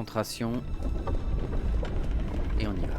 concentration. Et on y va.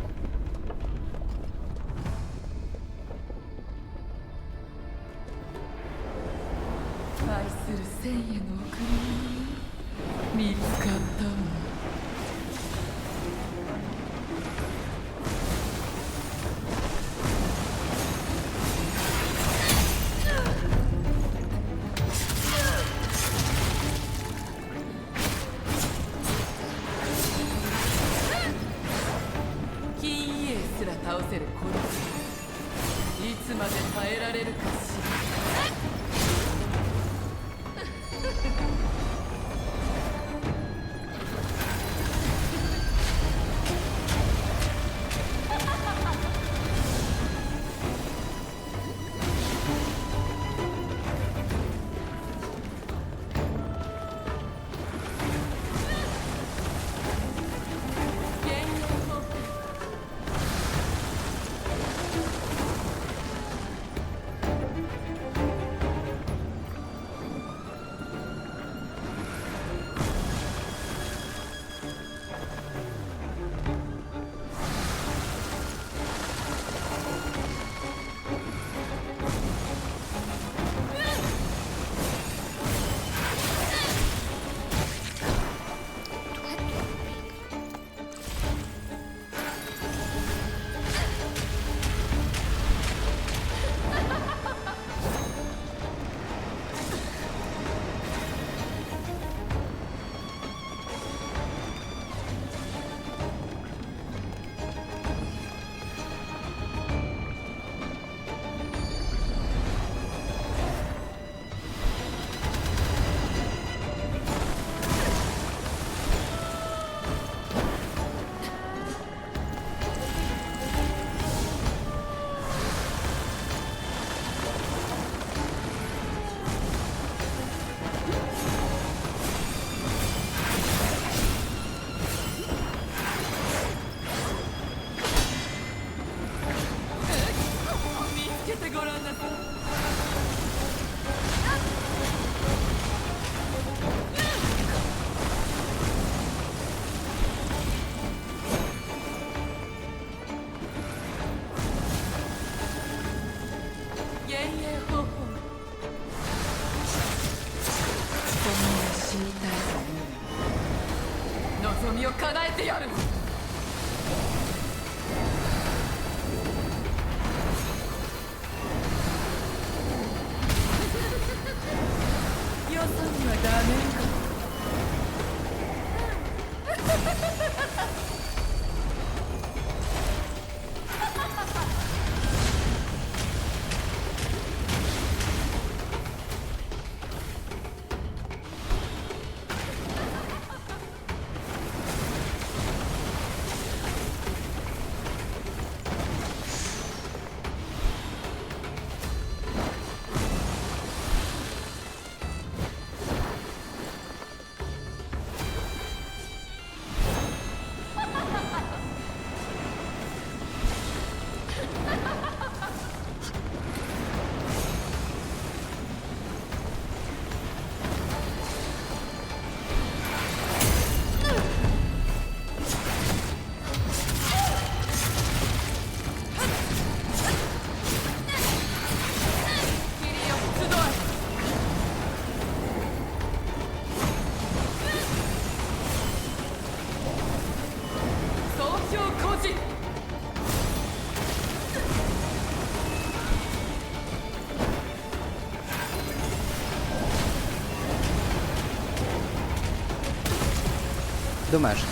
Dommage.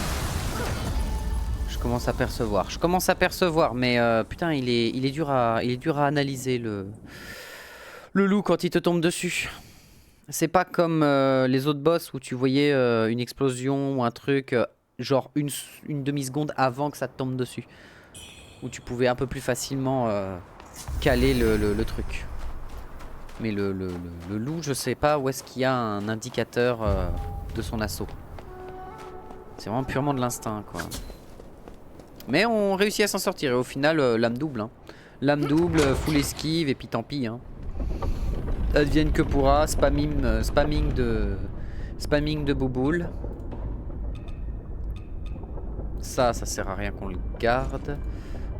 Je commence à percevoir. Mais putain, il est dur à analyser le loup quand il te tombe dessus. C'est pas comme les autres boss où tu voyais une explosion ou un truc genre une demi-seconde avant que ça te tombe dessus. Où tu pouvais un peu plus facilement caler le truc. Mais le loup, je sais pas où est-ce qu'il y a un indicateur de son assaut. C'est vraiment purement de l'instinct, quoi. Mais on réussit à s'en sortir et au final, lame double. Hein. Lame double, full esquive et puis tant pis. Hein. Advienne que pourra, spamming de bouboule. Ça sert à rien qu'on le garde.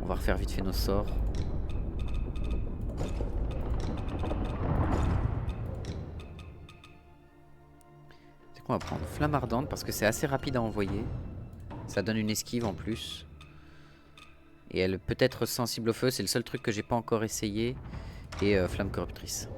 On va refaire vite fait nos sorts. C'est quoi, on va prendre flamme ardente parce que c'est assez rapide à envoyer. Ça donne une esquive en plus. Et elle peut être sensible au feu, c'est le seul truc que j'ai pas encore essayé. Et flamme corruptrice.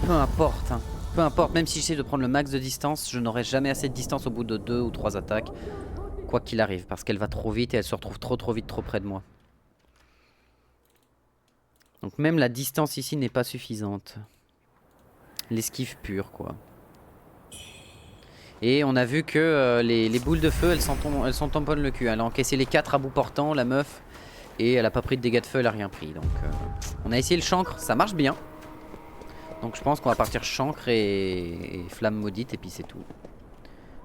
Peu importe, hein. Peu importe, même si j'essaie de prendre le max de distance, je n'aurai jamais assez de distance au bout de 2 ou 3 attaques. Quoi qu'il arrive, parce qu'elle va trop vite et elle se retrouve trop vite trop près de moi. Donc même la distance ici n'est pas suffisante. L'esquive pure quoi. Et on a vu que les boules de feu elles s'en tamponnent le cul. Elle a encaissé les 4 à bout portant, la meuf. Et elle a pas pris de dégâts de feu, elle a rien pris. Donc on a essayé le chancre, ça marche bien. Donc je pense qu'on va partir chancre et flamme maudite et puis c'est tout.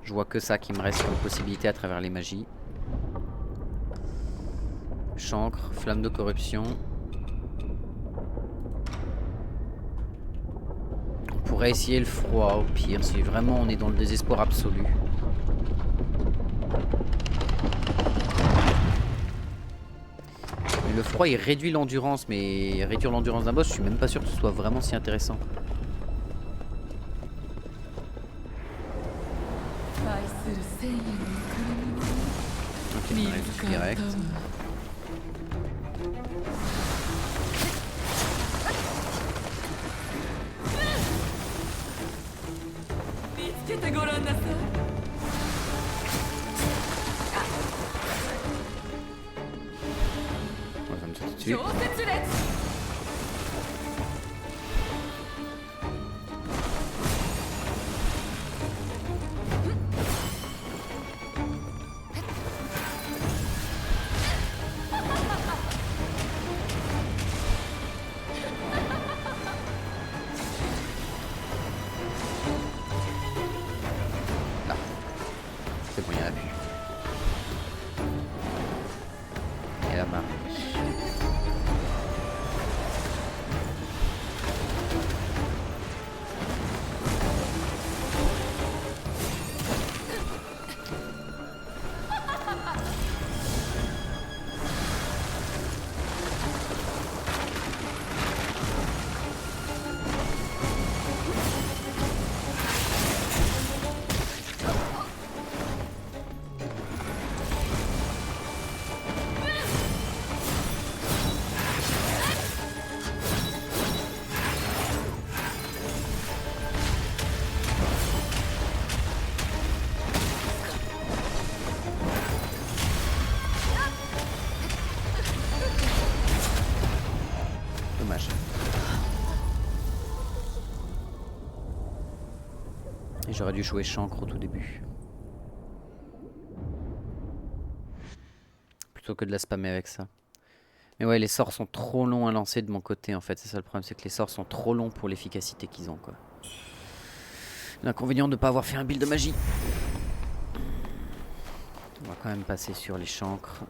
Je vois que ça qui me reste comme possibilité à travers les magies. Chancre, flamme de corruption. On pourrait essayer le froid au pire si vraiment on est dans le désespoir absolu. Mais le froid il réduit l'endurance, mais réduire l'endurance d'un boss je suis même pas sûr que ce soit vraiment si intéressant. Ok, on arrive direct. On va me sauter dessus. C'est bon, il y en a plus. Et la marque. J'aurais dû jouer chancre au tout début. Plutôt que de la spammer avec ça. Mais ouais, les sorts sont trop longs à lancer de mon côté en fait. C'est ça le problème, c'est que les sorts sont trop longs pour l'efficacité qu'ils ont quoi. L'inconvénient de ne pas avoir fait un build de magie. On va quand même passer sur les chancres.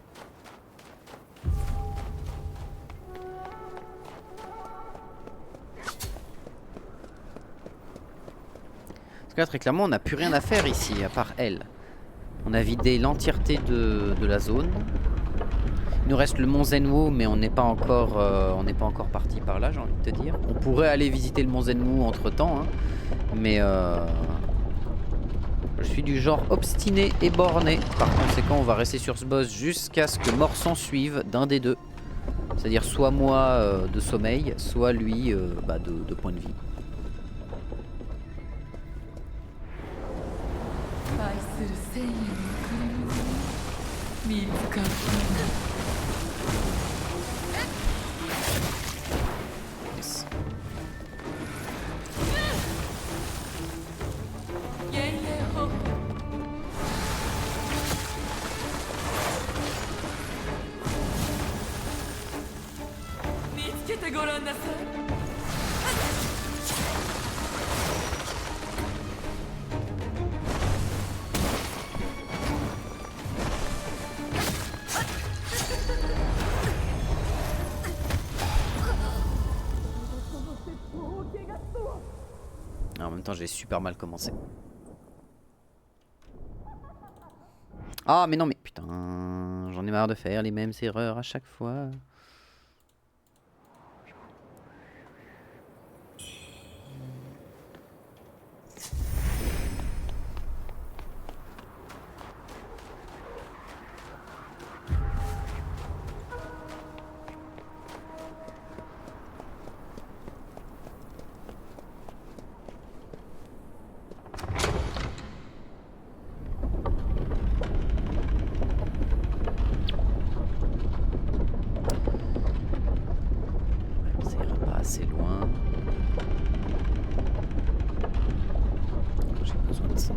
Parce que là, très clairement, on n'a plus rien à faire ici, à part elle. On a vidé l'entièreté de la zone. Il nous reste le mont Zenwu, mais on n'est pas encore parti par là, j'ai envie de te dire. On pourrait aller visiter le mont Zenwu entre temps, hein, mais je suis du genre obstiné et borné. Par conséquent, on va rester sur ce boss jusqu'à ce que mort s'en suive d'un des deux. C'est-à-dire soit moi de sommeil, soit lui de point de vie. Yes. En même temps, j'ai super mal commencé. Ah, mais non, mais putain, j'en ai marre de faire les mêmes erreurs à chaque fois. Assez loin. J'ai besoin de ça.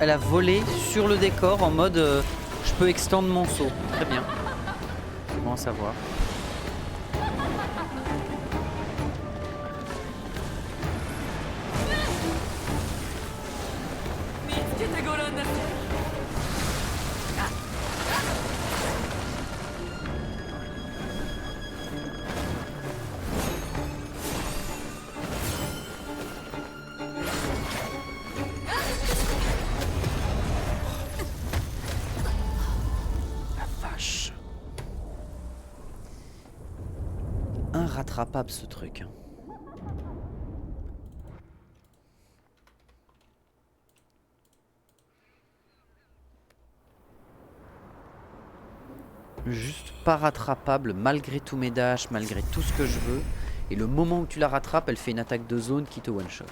Elle a volé sur le décor en mode je peux extendre mon saut. Très bien. C'est bon à savoir. Rattrapable ce truc. Juste pas rattrapable malgré tous mes dashs, malgré tout ce que je veux. Et le moment où tu la rattrapes, elle fait une attaque de zone qui te one shot.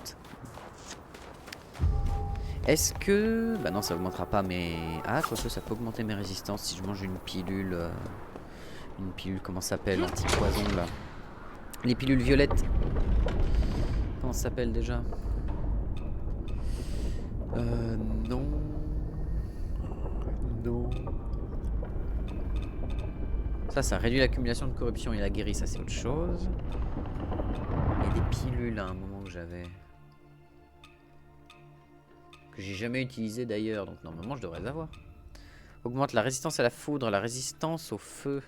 Est-ce que... Bah non, ça augmentera pas mais... Ah, quoique ça peut augmenter mes résistances si je mange une pilule... Une pilule, comment ça s'appelle, anti-poison là. Les pilules violettes. Comment ça s'appelle déjà? Non. Non. Ça réduit l'accumulation de corruption et la guérit, ça c'est autre chose. Il y a des pilules à un moment que j'avais. Que j'ai jamais utilisé d'ailleurs, donc normalement je devrais les avoir. Augmente la résistance à la foudre, la résistance au feu,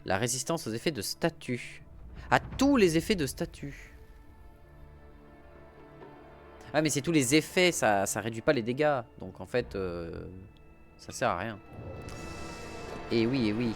la résistance aux effets de statut. À tous les effets de statut. Ah mais c'est tous les effets, ça réduit pas les dégâts. Donc en fait, ça sert à rien. Et oui, et oui.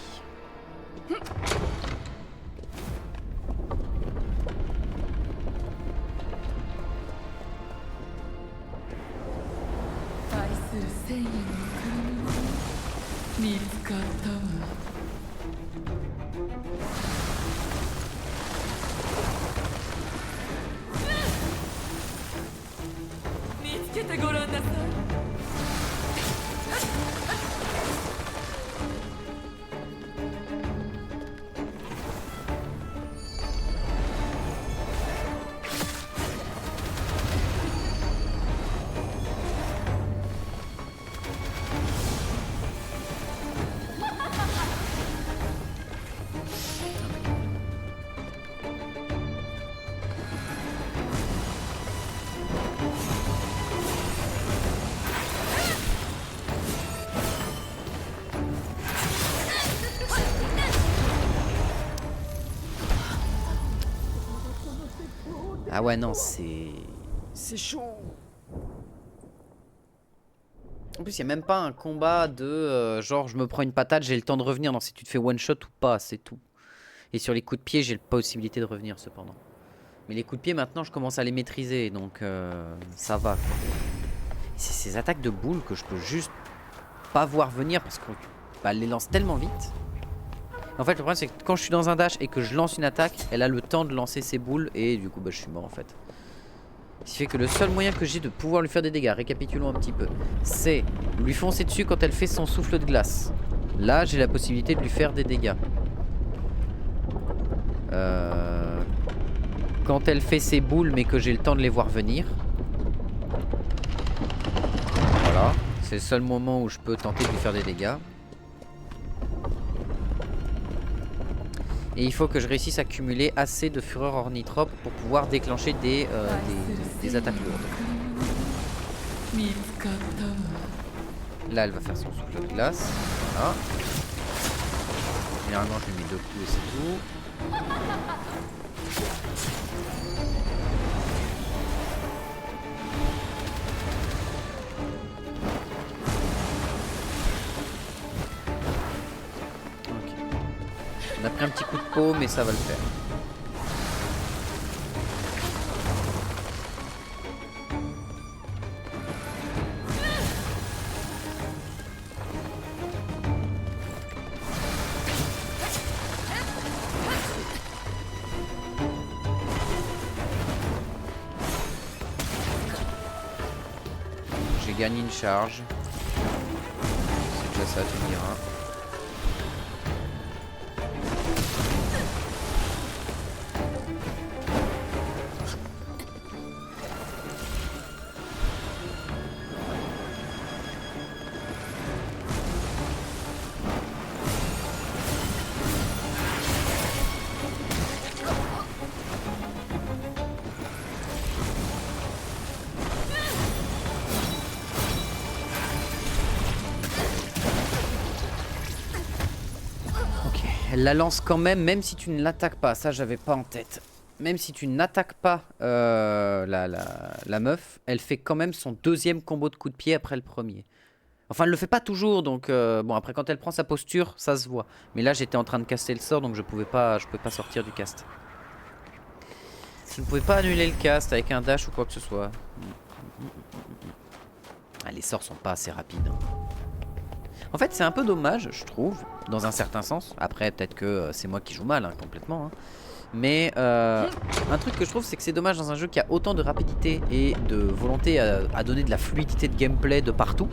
Ah ouais non c'est chaud. En plus il n'y a même pas un combat de genre je me prends une patate, j'ai le temps de revenir. Non, si tu te fais one shot ou pas, c'est tout. Et sur les coups de pied j'ai la possibilité de revenir cependant. Mais les coups de pied maintenant je commence à les maîtriser. Donc ça va quoi. C'est ces attaques de boules que je peux juste pas voir venir parce que bah, elle les lance tellement vite. En fait le problème c'est que quand je suis dans un dash et que je lance une attaque, elle a le temps de lancer ses boules et du coup bah, je suis mort en fait. Ce qui fait que le seul moyen que j'ai de pouvoir lui faire des dégâts, récapitulons un petit peu, c'est lui foncer dessus quand elle fait son souffle de glace. Là j'ai la possibilité de lui faire des dégâts. Quand elle fait ses boules mais que j'ai le temps de les voir venir. Voilà, c'est le seul moment où je peux tenter de lui faire des dégâts. Et il faut que je réussisse à cumuler assez de fureur ornitrope pour pouvoir déclencher des attaques lourdes. Là, elle va faire son souffle de glace. Voilà. Généralement, je lui mets 2 coups et c'est tout. On a pris un petit coup de peau, mais ça va le faire. J'ai gagné une charge. C'est déjà ça, tu me diras. Elle la lance quand même, même si tu ne l'attaques pas. Ça, j'avais pas en tête. Même si tu n'attaques pas la meuf, elle fait quand même son deuxième combo de coup de pied après le premier. Enfin, elle le fait pas toujours, donc bon, après quand elle prend sa posture, ça se voit. Mais là, j'étais en train de caster le sort, donc je pouvais pas sortir du cast. Je ne pouvais pas annuler le cast avec un dash ou quoi que ce soit. Ah, les sorts sont pas assez rapides. En fait, c'est un peu dommage, je trouve, dans un certain sens. Après, peut-être que c'est moi qui joue mal, hein, complètement. Hein. Mais un truc que je trouve, c'est que c'est dommage dans un jeu qui a autant de rapidité et de volonté à donner de la fluidité de gameplay de partout,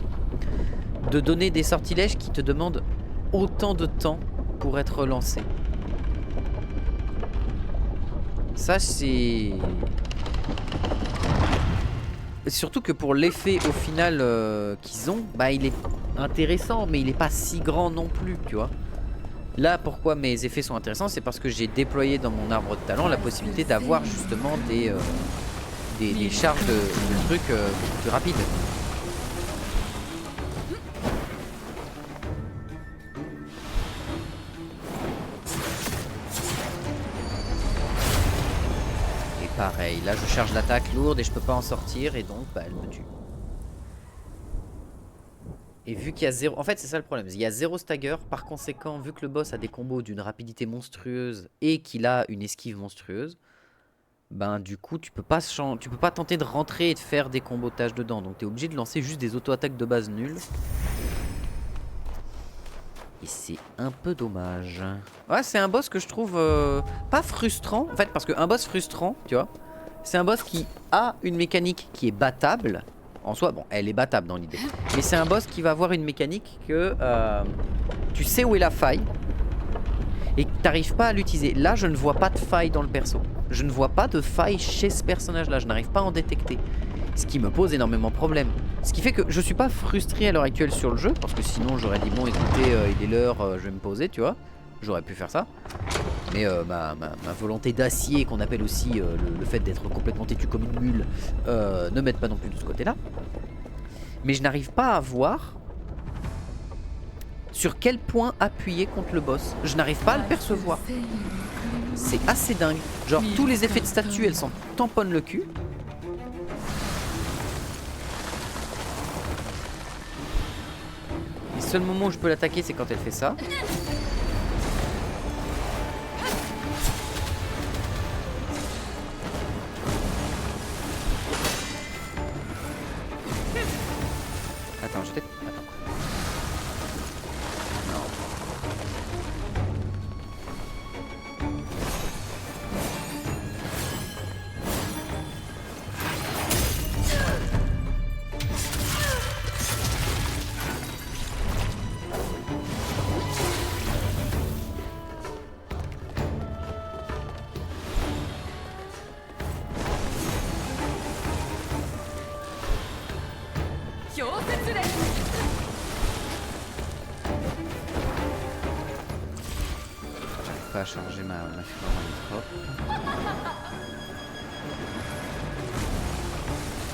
de donner des sortilèges qui te demandent autant de temps pour être lancés. Ça, c'est... Surtout que pour l'effet au final qu'ils ont, bah il est intéressant, mais il est pas si grand non plus, tu vois. Là, pourquoi mes effets sont intéressants, c'est parce que j'ai déployé dans mon arbre de talent la possibilité d'avoir justement des charges de trucs plus rapides. Pareil, là je charge l'attaque lourde et je peux pas en sortir et donc bah elle me tue. Et vu qu'il y a zéro... En fait c'est ça le problème, il y a zéro stagger, par conséquent vu que le boss a des combos d'une rapidité monstrueuse et qu'il a une esquive monstrueuse, ben du coup tu peux pas tenter de rentrer et de faire des combotages dedans, donc tu es obligé de lancer juste des auto-attaques de base nulles. Et c'est un peu dommage. Ouais, c'est un boss que je trouve pas frustrant. En fait, parce qu'un boss frustrant, tu vois, c'est un boss qui a une mécanique qui est battable. En soi, bon, elle est battable dans l'idée. Mais c'est un boss qui va avoir une mécanique que tu sais où est la faille et que tu n'arrives pas à l'utiliser. Là, je ne vois pas de faille dans le perso. Je ne vois pas de faille chez ce personnage-là. Je n'arrive pas à en détecter. Ce qui me pose énormément de problèmes. Ce qui fait que je suis pas frustré à l'heure actuelle sur le jeu, parce que sinon j'aurais dit bon écoutez il est l'heure, je vais me poser, tu vois. J'aurais pu faire ça. Mais ma volonté d'acier, qu'on appelle aussi le fait d'être complètement têtu comme une mule, ne m'aide pas non plus de ce côté-là. Mais je n'arrive pas à voir sur quel point appuyer contre le boss. Je n'arrive pas à le percevoir. C'est assez dingue. Genre tous les effets de statue, elles s'en tamponnent le cul. Le seul moment où je peux l'attaquer, c'est quand elle fait ça. Attends, je t'ai... Attends. Non. Pas à charger ma fureur en trop.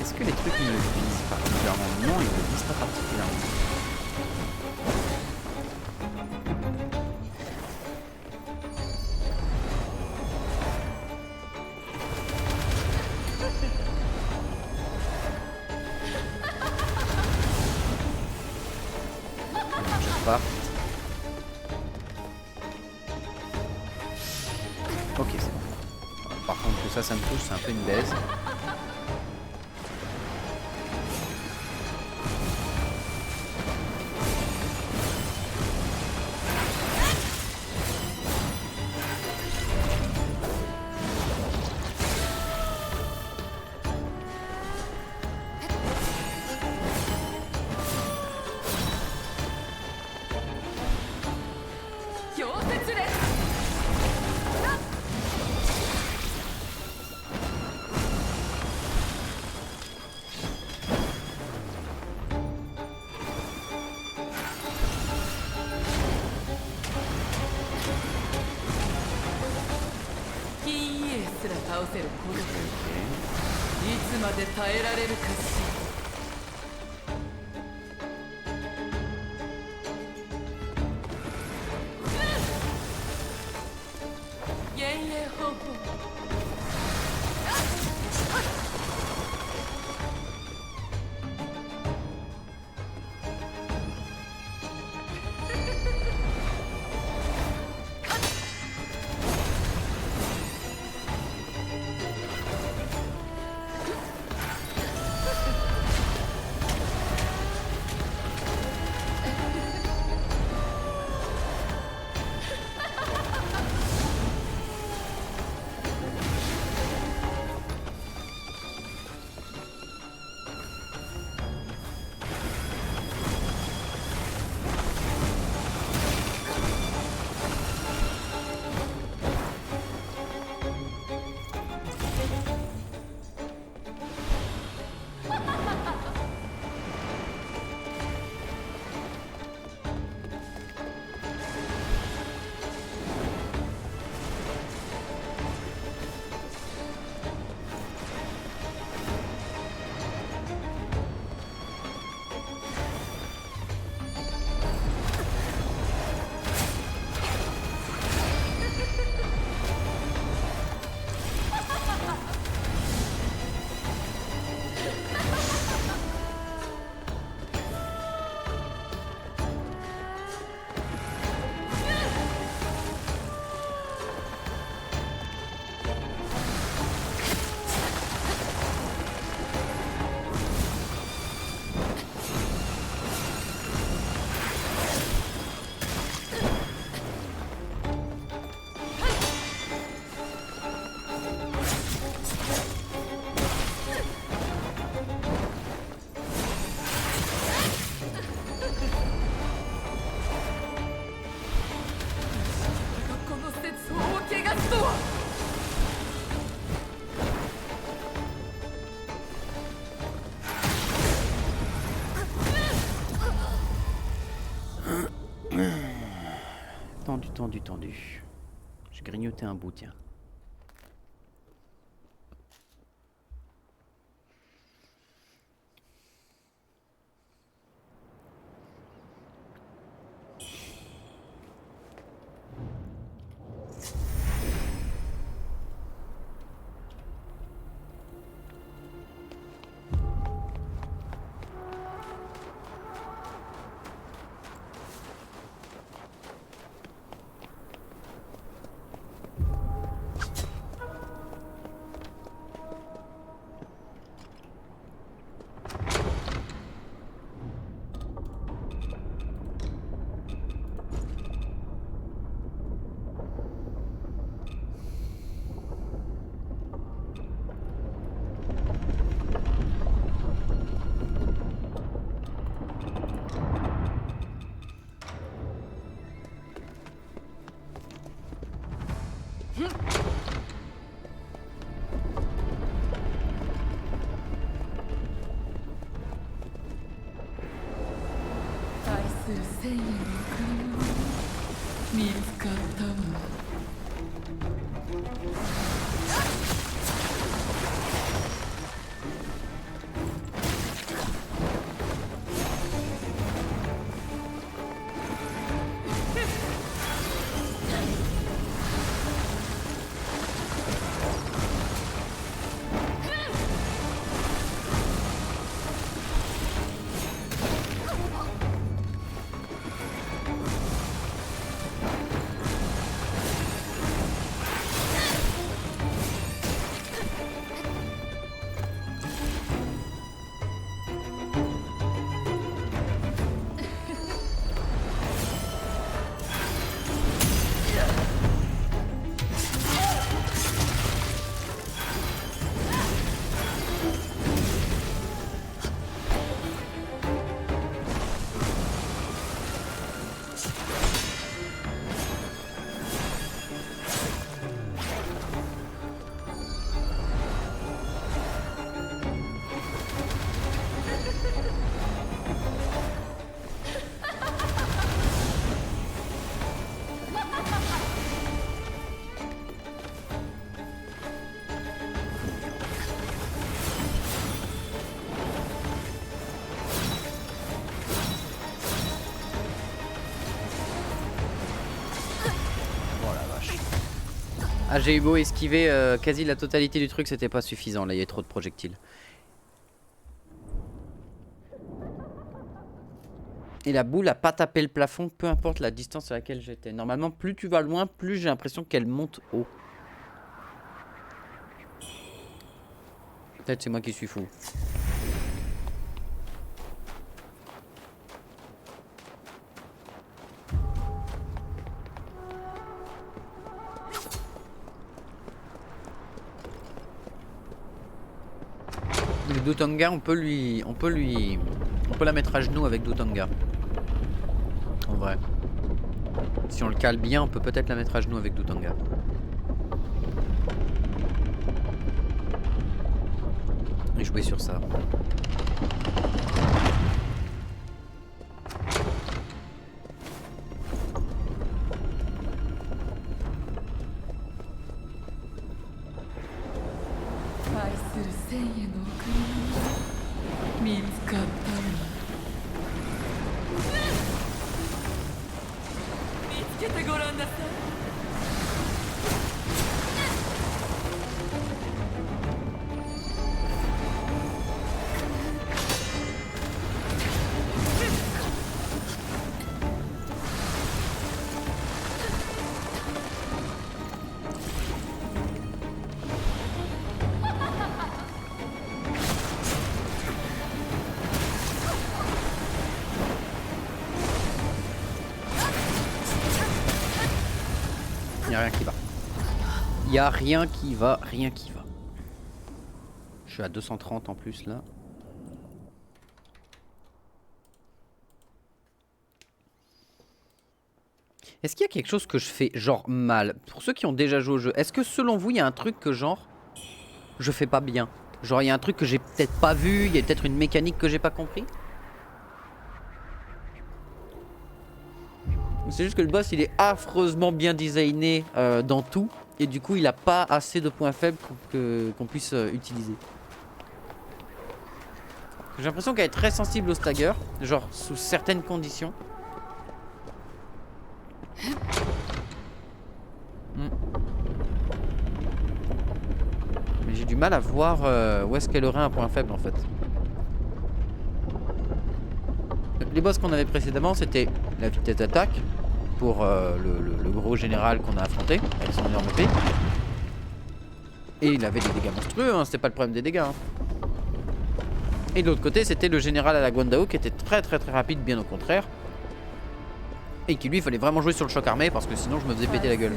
Est-ce que les trucs me visent particulièrement? Non, ils me visent pas particulièrement. Je pars. Ok, c'est bon. Par contre, que ça me touche, c'est un peu une baise. tendu, tendu. J'ai grignoté un bout, tiens. Ah, j'ai eu beau esquiver quasi la totalité du truc, c'était pas suffisant, là il y a trop de projectiles. Et la boule a pas tapé le plafond, peu importe la distance à laquelle j'étais. Normalement, plus tu vas loin, plus j'ai l'impression qu'elle monte haut. Peut-être c'est moi qui suis fou. Le Dutanga, on peut la mettre à genoux avec Dutanga. En vrai. Si on le cale bien, on peut peut-être la mettre à genoux avec Dutanga. Et jouer sur ça. Y'a rien qui va. Y'a rien qui va, rien qui va. Je suis à 230 en plus là. Est-ce qu'il y a quelque chose que je fais genre mal? Pour ceux qui ont déjà joué au jeu, est-ce que selon vous il y a un truc que genre je fais pas bien? Genre il y a un truc que j'ai peut-être pas vu, il y a peut-être une mécanique que j'ai pas compris? C'est juste que le boss il est affreusement bien designé dans tout. Et du coup il a pas assez de points faibles qu'on puisse utiliser. J'ai l'impression qu'elle est très sensible au stagger. Genre sous certaines conditions. Mais j'ai du mal à voir où est-ce qu'elle aurait un point faible en fait. Les boss qu'on avait précédemment c'était la vitesse d'attaque pour le gros général qu'on a affronté avec son énorme épée. Et il avait des dégâts monstrueux, hein, c'était pas le problème des dégâts. Hein. Et de l'autre côté c'était le général à la Guandao qui était très rapide, bien au contraire. Et qui lui il fallait vraiment jouer sur le choc armé parce que sinon je me faisais péter la gueule.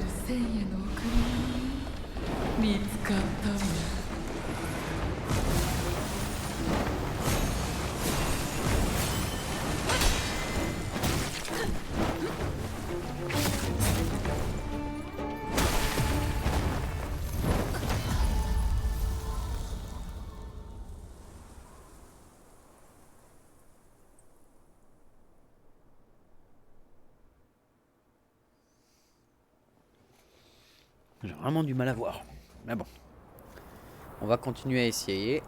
J'ai vraiment du mal à voir. Mais bon. On va continuer à essayer.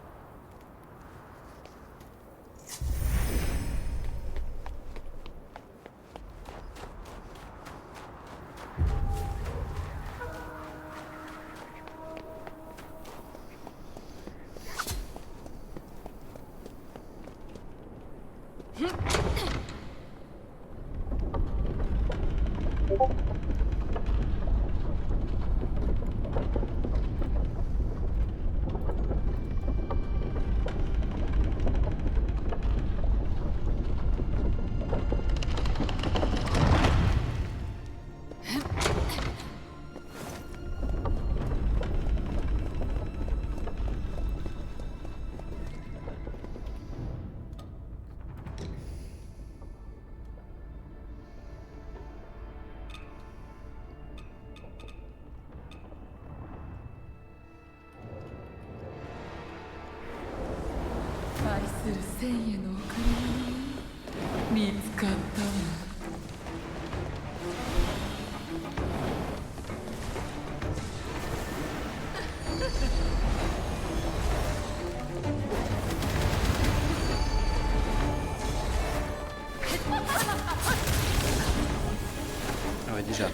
Ah ouais déjà.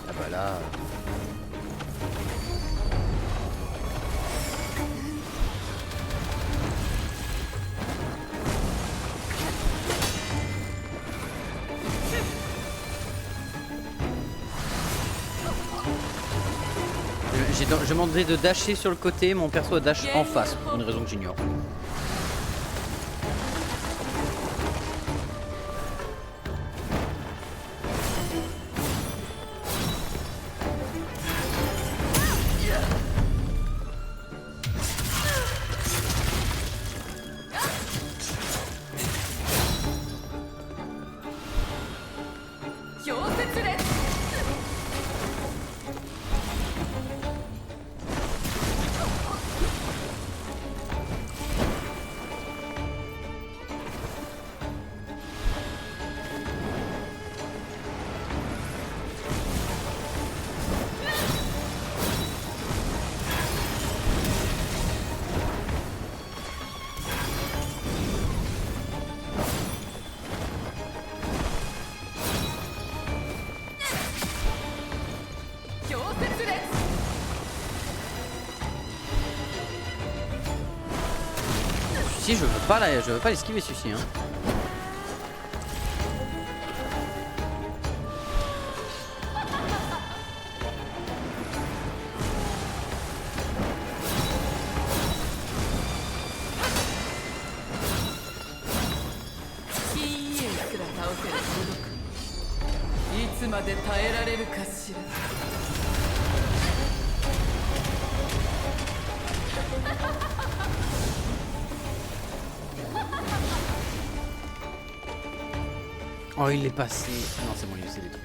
Ah bah là. Je demandais de dasher sur le côté, mon perso dash en face, pour une raison que j'ignore. Je veux pas l'esquiver celui-ci. Hein. Oh, il est passé. Non, c'est bon, il s'est détruit.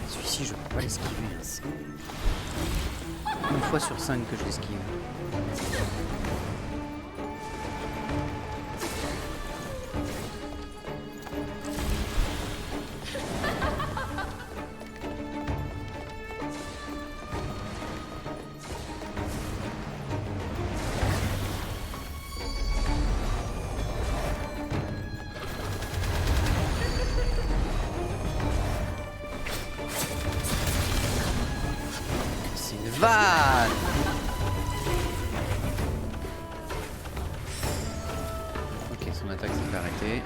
Celui-ci, je peux pas l'esquiver. C'est une fois sur 5 que je l'esquive. Vanne. Ok, son attaque s'est fait arrêter.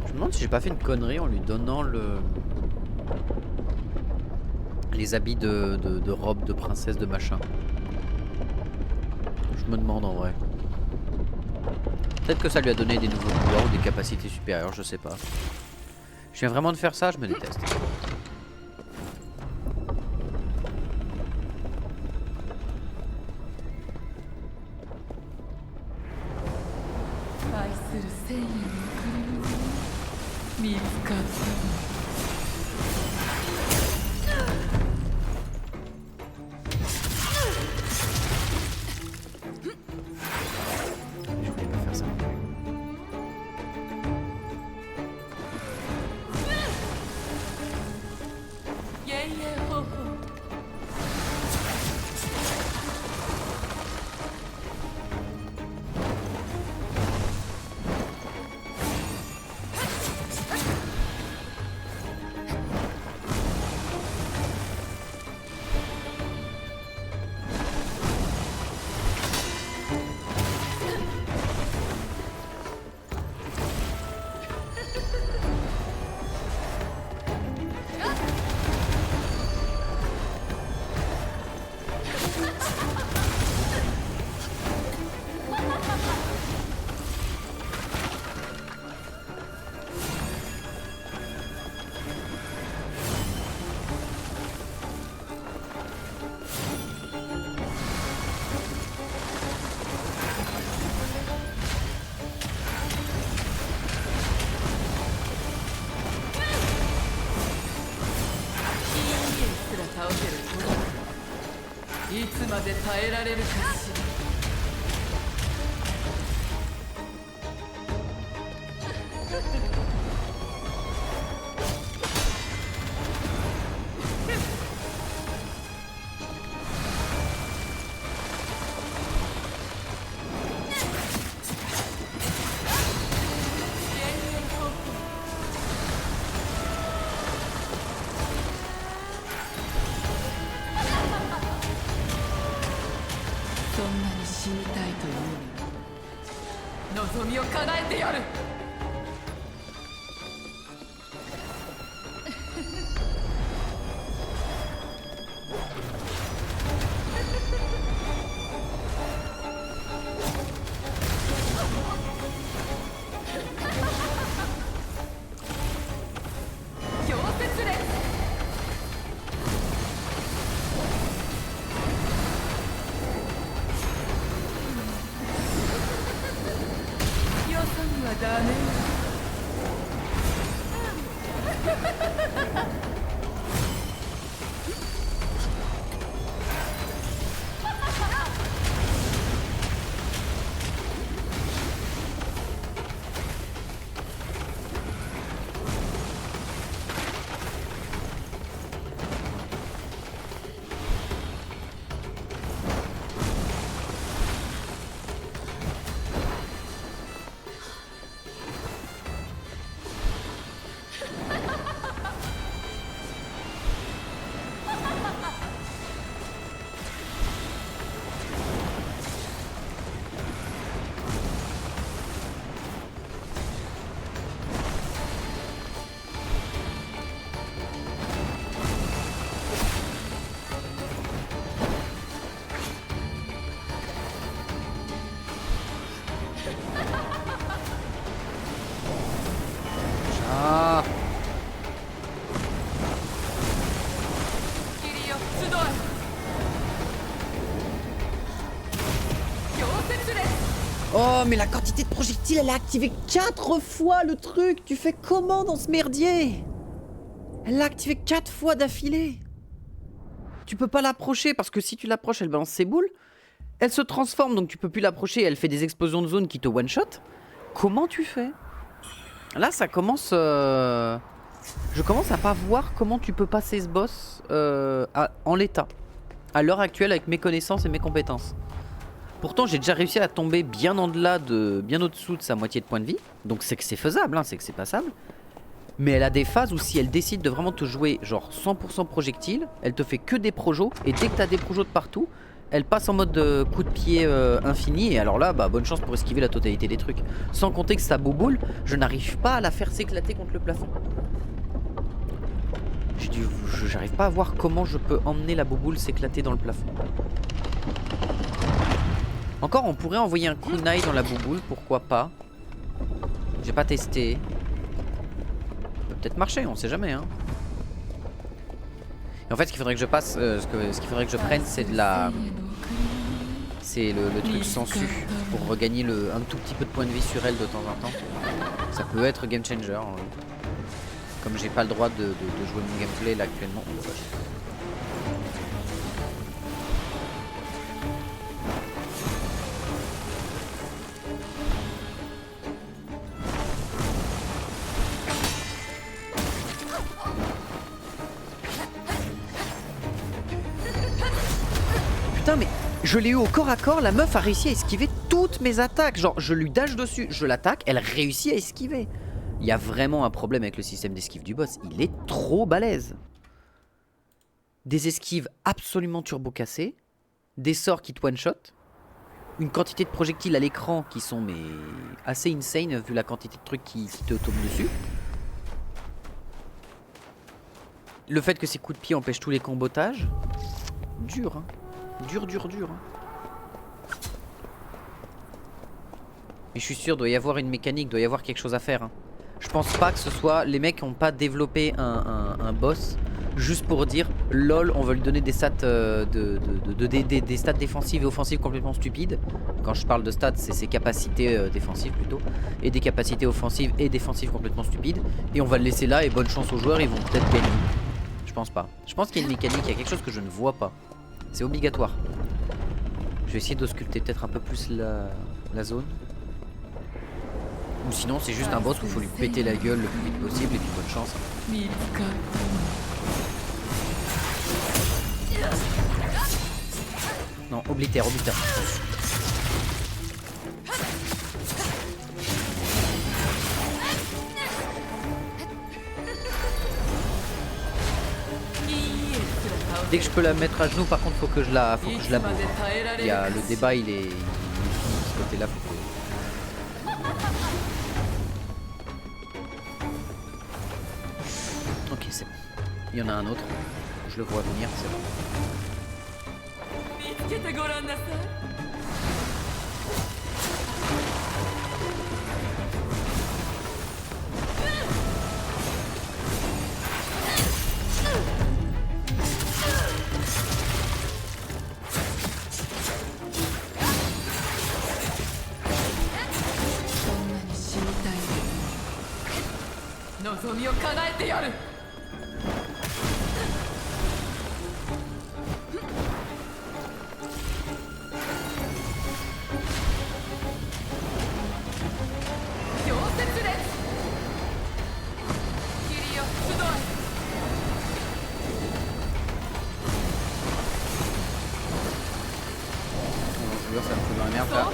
Je me demande si j'ai pas fait une connerie en lui donnant les habits de robe de princesse de machin. Je me demande en vrai. Peut-être que ça lui a donné des nouveaux pouvoirs ou des capacités supérieures, je sais pas. Je viens vraiment de faire ça, je me déteste. Oh, mais la quantité de projectiles, elle a activé 4 fois le truc. Tu fais comment dans ce merdier? Elle l'a activé 4 fois d'affilée. Tu peux pas l'approcher parce que si tu l'approches, elle balance ses boules. Elle se transforme, donc tu peux plus l'approcher. Elle fait des explosions de zone qui te one-shot. Comment tu fais? Là, ça commence... Je commence à pas voir comment tu peux passer ce boss en l'état. À l'heure actuelle, avec mes connaissances et mes compétences. Pourtant, j'ai déjà réussi à tomber bien en delà de... bien au-dessous de sa moitié de points de vie. Donc c'est que c'est faisable, hein, c'est que c'est passable. Mais elle a des phases où si elle décide de vraiment te jouer genre 100% projectile, elle te fait que des projos. Et dès que t'as des projos de partout, elle passe en mode coup de pied infini. Et alors là, bah bonne chance pour esquiver la totalité des trucs. Sans compter que sa bouboule, je n'arrive pas à la faire s'éclater contre le plafond. J'arrive pas à voir comment je peux emmener la bouboule s'éclater dans le plafond. Encore, on pourrait envoyer un kunai dans la bouboule, pourquoi pas. J'ai pas testé. Ça peut peut-être marcher, on sait jamais, hein. Et en fait, ce qu'il faudrait que je passe, ce qu'il faudrait que je prenne, c'est de la... C'est le truc sensu pour regagner un tout petit peu de points de vie sur elle de temps en temps. Ça peut être game changer. Comme j'ai pas le droit de jouer mon gameplay là actuellement. Putain mais je l'ai eu au corps à corps, la meuf a réussi à esquiver toutes mes attaques. Genre je lui dash dessus, je l'attaque, elle réussit à esquiver. Il y a vraiment un problème avec le système d'esquive du boss, il est trop balèze. Des esquives absolument turbo cassées, des sorts qui te one-shot, une quantité de projectiles à l'écran qui sont mais assez insane vu la quantité de trucs qui te tombent dessus. Le fait que ces coups de pied empêchent tous les combotages, dur hein. Dur. Hein. Mais je suis sûr, doit y avoir une mécanique, doit y avoir quelque chose à faire. Hein. Je pense pas que ce soit... Les mecs n'ont pas développé un boss juste pour dire lol, on veut lui donner des stats, des stats défensives et offensives complètement stupides. Quand je parle de stats, c'est ses capacités défensives plutôt. Et des capacités offensives et défensives complètement stupides. Et on va le laisser là et bonne chance aux joueurs, ils vont peut-être gagner. Je pense pas. Je pense qu'il y a une mécanique, il y a quelque chose que je ne vois pas. C'est obligatoire. Je vais essayer d'ausculter peut-être un peu plus la zone. Ou sinon c'est juste un boss où il faut lui péter la gueule le plus vite possible et puis bonne chance. Non, oblitère. Dès que je peux la mettre à genoux, par contre, faut que je la bourre. Il y a le débat, il est fini de ce côté-là. Ok, c'est bon. Il y en a un autre. Je le vois venir, c'est bon. Ça me fout dans la merde là.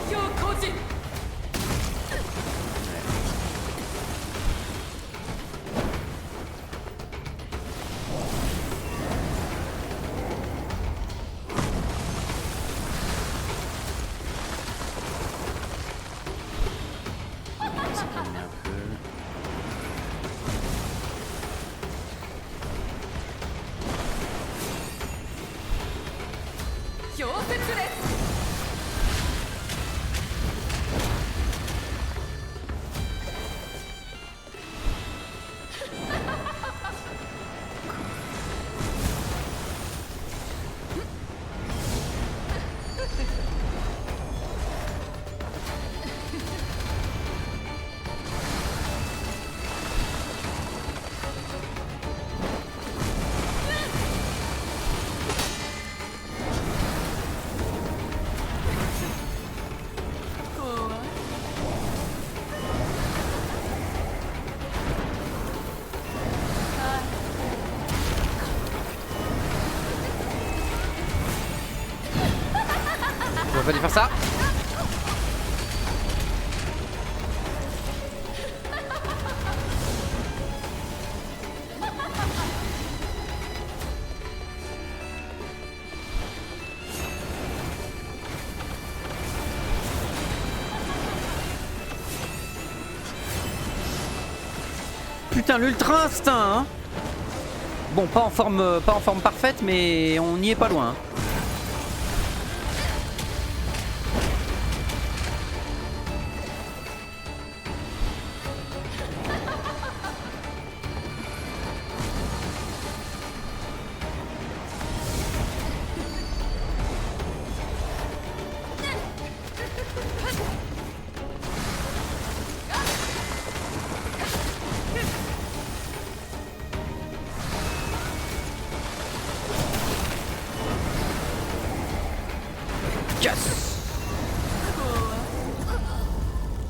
fallu faire ça. Putain, l'ultra instinct, hein. Bon, pas en forme parfaite, mais on n'y est pas loin.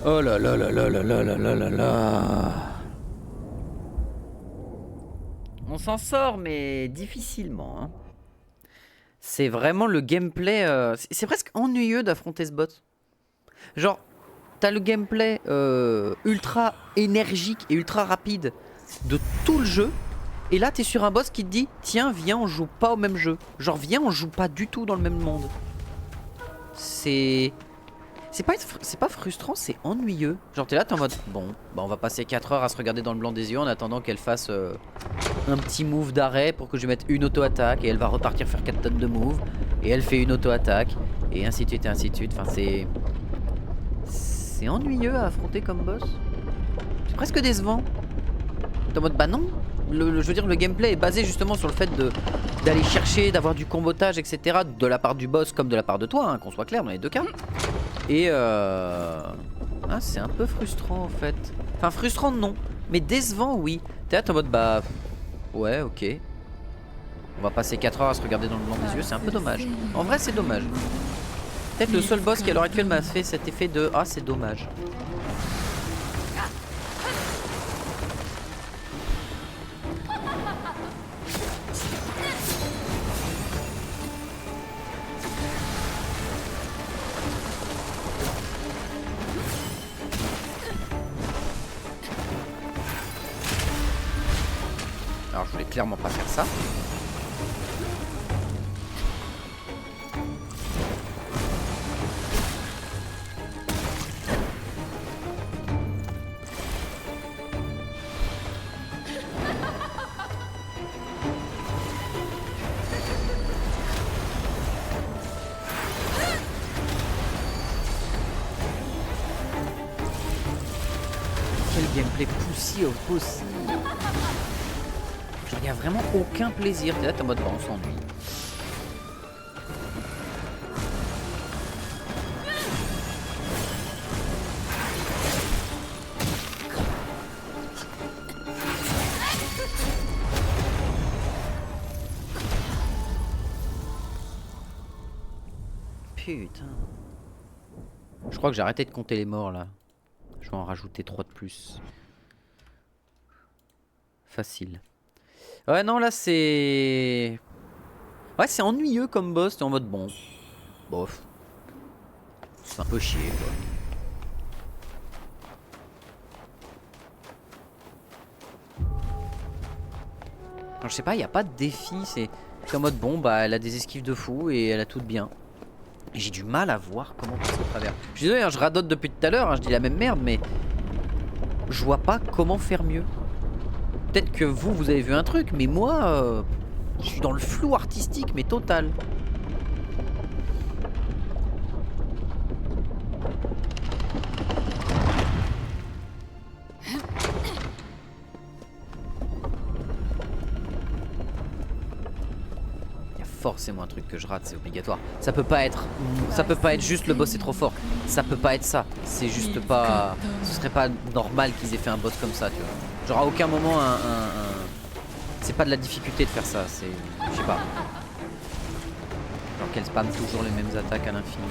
Oh là là là là là là là là là là. On s'en sort, mais difficilement. Hein. C'est vraiment le gameplay... c'est presque ennuyeux d'affronter ce bot. Genre, t'as le gameplay ultra énergique et ultra rapide de tout le jeu. Et là, t'es sur un boss qui te dit, tiens, viens, on joue pas au même jeu. Genre, viens, on joue pas du tout dans le même monde. C'est pas frustrant, c'est ennuyeux. Genre t'es là, t'es en mode, bon, bah on va passer 4 heures à se regarder dans le blanc des yeux en attendant qu'elle fasse un petit move d'arrêt pour que je mette une auto-attaque. Et elle va repartir faire 4 tonnes de move. Et elle fait une auto-attaque. Et ainsi de suite et ainsi de suite. Enfin c'est ennuyeux à affronter comme boss. C'est presque décevant. T'es en mode, bah non. Je veux dire, le gameplay est basé justement sur le fait d'aller chercher, d'avoir du combotage, etc. De la part du boss comme de la part de toi, hein, qu'on soit clair dans les deux cas. Et c'est un peu frustrant en fait. Enfin frustrant non, mais décevant oui. T'es là en mode bah ouais ok. On va passer 4 heures à se regarder dans le blanc des yeux, c'est un peu dommage. En vrai c'est dommage. Peut-être le seul boss qui à l'heure actuelle m'a fait cet effet de ah c'est dommage. Alors je voulais clairement pas faire ça. Quel gameplay poussif possible. Genre, y a vraiment aucun plaisir. T'es là, t'es en mode, bon, on s'ennuie. Putain. Je crois que j'ai arrêté de compter les morts là. Je vais en rajouter 3 de plus. Facile. Ouais non là c'est... Ouais c'est ennuyeux comme boss, t'es en mode bon. Bof. C'est un peu chier quoi. Alors, je sais pas, y a pas de défi, c'est en mode bon bah elle a des esquives de fou et elle a tout de bien. Et j'ai du mal à voir comment passer au travers. Je suis désolé, hein, je radote depuis tout à l'heure, hein, je dis la même merde mais... Je vois pas comment faire mieux. Peut-être que vous avez vu un truc, mais moi, je suis dans le flou artistique, mais total. Il y a forcément un truc que je rate, c'est obligatoire. Ça peut pas être juste le boss est trop fort. Ça peut pas être ça. C'est juste pas... Ce serait pas normal qu'ils aient fait un boss comme ça, tu vois. Genre à aucun moment c'est pas de la difficulté de faire ça, c'est... Je sais pas. Genre qu'elle spamme toujours les mêmes attaques à l'infini.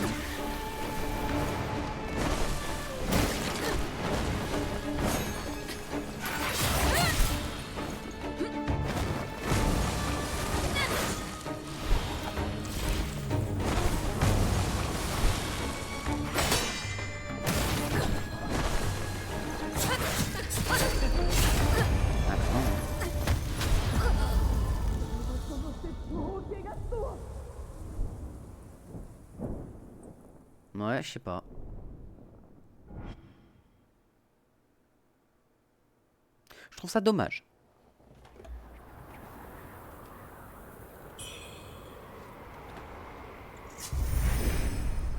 Ouais, je sais pas. Je trouve ça dommage.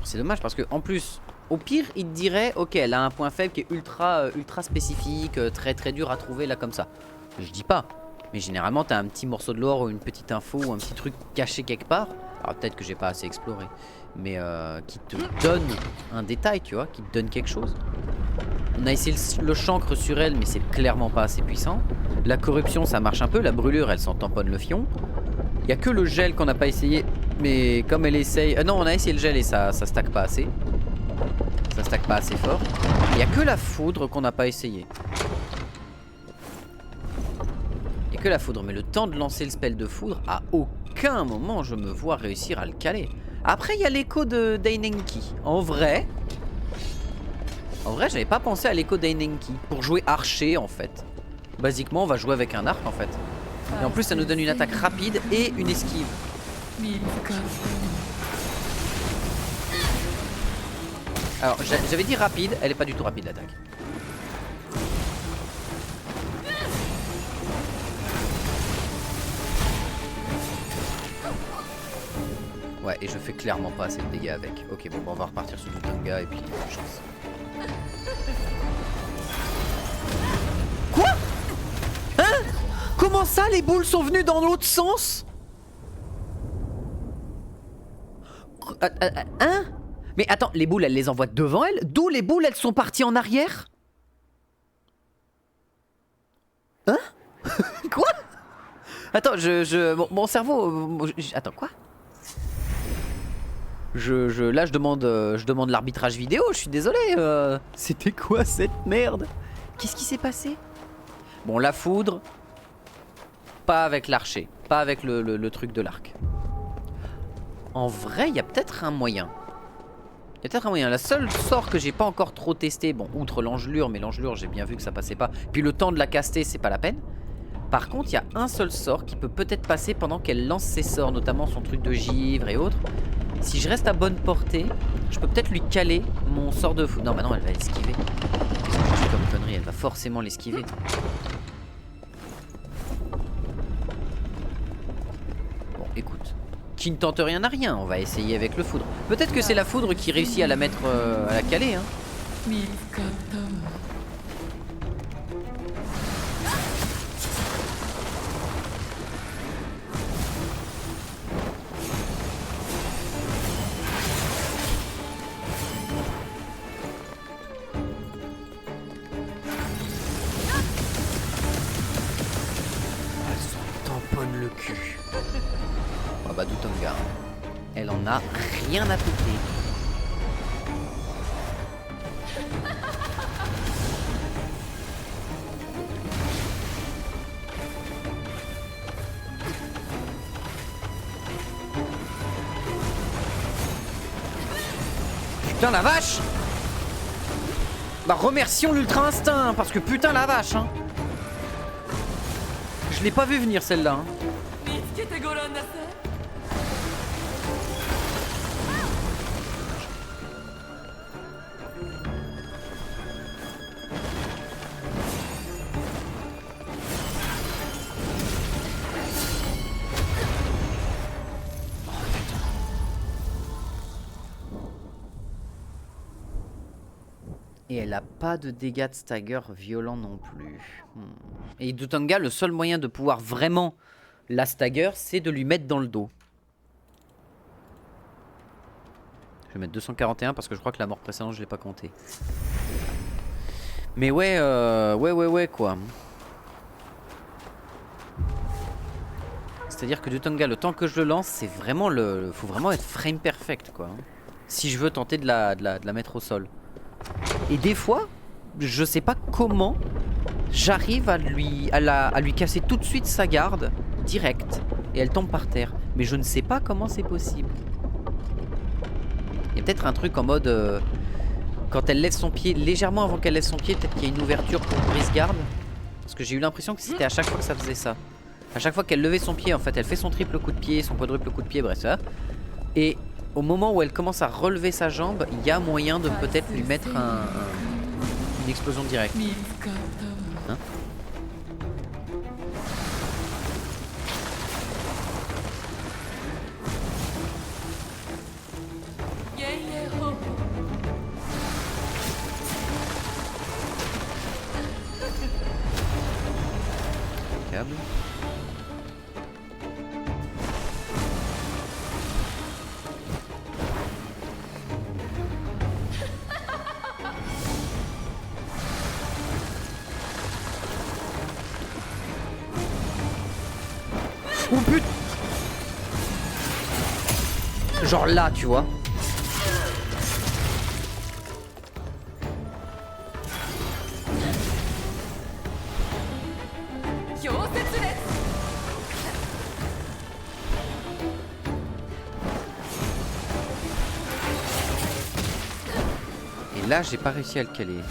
C'est dommage parce que en plus, au pire, il te dirait, ok, elle a un point faible qui est ultra spécifique, très dur à trouver là comme ça. Je dis pas. Mais généralement, t'as un petit morceau de lore ou une petite info ou un petit truc caché quelque part. Alors peut-être que j'ai pas assez exploré. Mais qui te donne un détail, tu vois, qui te donne quelque chose. On a essayé le chancre sur elle, mais c'est clairement pas assez puissant. La corruption, ça marche un peu. La brûlure, elle s'en tamponne le fion. Il y a que le gel qu'on n'a pas essayé. Mais comme elle essaye... non, on a essayé le gel et ça stack pas assez. Ça stack pas assez fort. Il y a que la foudre qu'on n'a pas essayé. Il y a que la foudre. Mais le temps de lancer le spell de foudre, à aucun moment je me vois réussir à le caler. Après, il y a l'écho de d'Einenki. En vrai, j'avais pas pensé à l'écho d'Einenki. Pour jouer archer, en fait. Basiquement, on va jouer avec un arc, en fait. Et en plus, ça nous donne une attaque rapide et une esquive. Alors, j'avais dit rapide. Elle est pas du tout rapide, l'attaque. Ouais, et je fais clairement pas assez de dégâts avec. Ok, bon, on va repartir sur du Tanga et puis chance. Quoi? Hein? Comment ça, les boules sont venues dans l'autre sens? Hein? Mais attends, les boules, elle les envoie devant elle? D'où les boules, elles sont parties en arrière? Hein? Quoi? Attends, mon cerveau... attends, quoi? Là, je demande l'arbitrage vidéo, je suis désolé. C'était quoi cette merde? Qu'est-ce qui s'est passé? Bon, la foudre, pas avec l'archer, pas avec le truc de l'arc. En vrai, il y a peut-être un moyen. Il y a peut-être un moyen. La seule sort que j'ai pas encore trop testé, bon, outre l'engelure, mais l'engelure, j'ai bien vu que ça passait pas. Puis le temps de la caster, c'est pas la peine. Par contre, il y a un seul sort qui peut peut-être passer pendant qu'elle lance ses sorts, notamment son truc de givre et autres. Si je reste à bonne portée, je peux peut-être lui caler mon sort de fou. Non, bah non, elle va l'esquiver. Qu'est-ce que je dis comme connerie? Elle va forcément l'esquiver. Bon, écoute. Qui ne tente rien n'a rien. On va essayer avec le foudre. Peut-être que c'est la foudre qui réussit à la mettre, à la caler, hein. Le cul. Oh bah Dutonga, elle en a rien à péter. Putain la vache. Bah remercions l'ultra instinct parce que putain la vache hein. Je l'ai pas vu venir celle-là hein. Et elle a pas de dégâts de stagger violents non plus. Et Dutonga, le seul moyen de pouvoir vraiment la stagger, c'est de lui mettre dans le dos. Je vais mettre 241 parce que je crois que la mort précédente, je l'ai pas compté. Mais ouais, ouais, quoi. C'est-à-dire que Dutonga, le temps que je le lance, c'est vraiment le... Faut vraiment être frame perfect, quoi. Si je veux tenter de la mettre au sol. Et des fois, je sais pas comment, j'arrive à lui casser tout de suite sa garde, direct, et elle tombe par terre. Mais je ne sais pas comment c'est possible. Il y a peut-être un truc en mode, quand elle lève son pied, légèrement avant qu'elle lève son pied, peut-être qu'il y a une ouverture pour brise-garde. Parce que j'ai eu l'impression que c'était à chaque fois que ça faisait ça. À chaque fois qu'elle levait son pied, en fait, elle fait son triple coup de pied, son quadruple coup de pied, bref ça. Et au moment où elle commence à relever sa jambe, il y a moyen de peut-être lui mettre une explosion directe. Hein? Impeccable. Oh putain! Genre là, tu vois. Et là, j'ai pas réussi à le caler.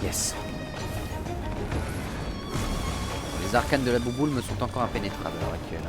Yes. Les arcanes de la bouboule me sont encore impénétrables à l'heure actuelle.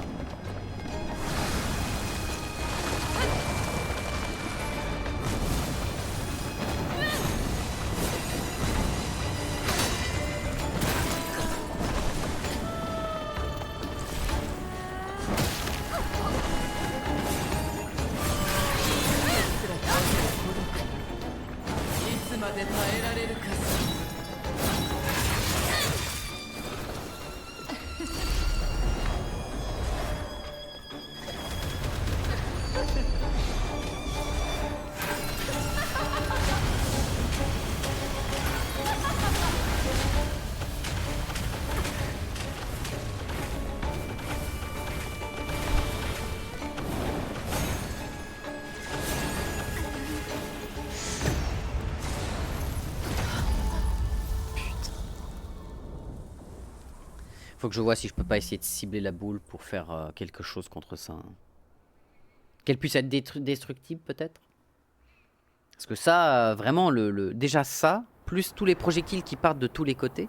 Faut que je vois si je peux pas essayer de cibler la boule pour faire quelque chose contre ça. Qu'elle puisse être destructible peut-être. Parce que ça, vraiment, déjà ça, plus tous les projectiles qui partent de tous les côtés,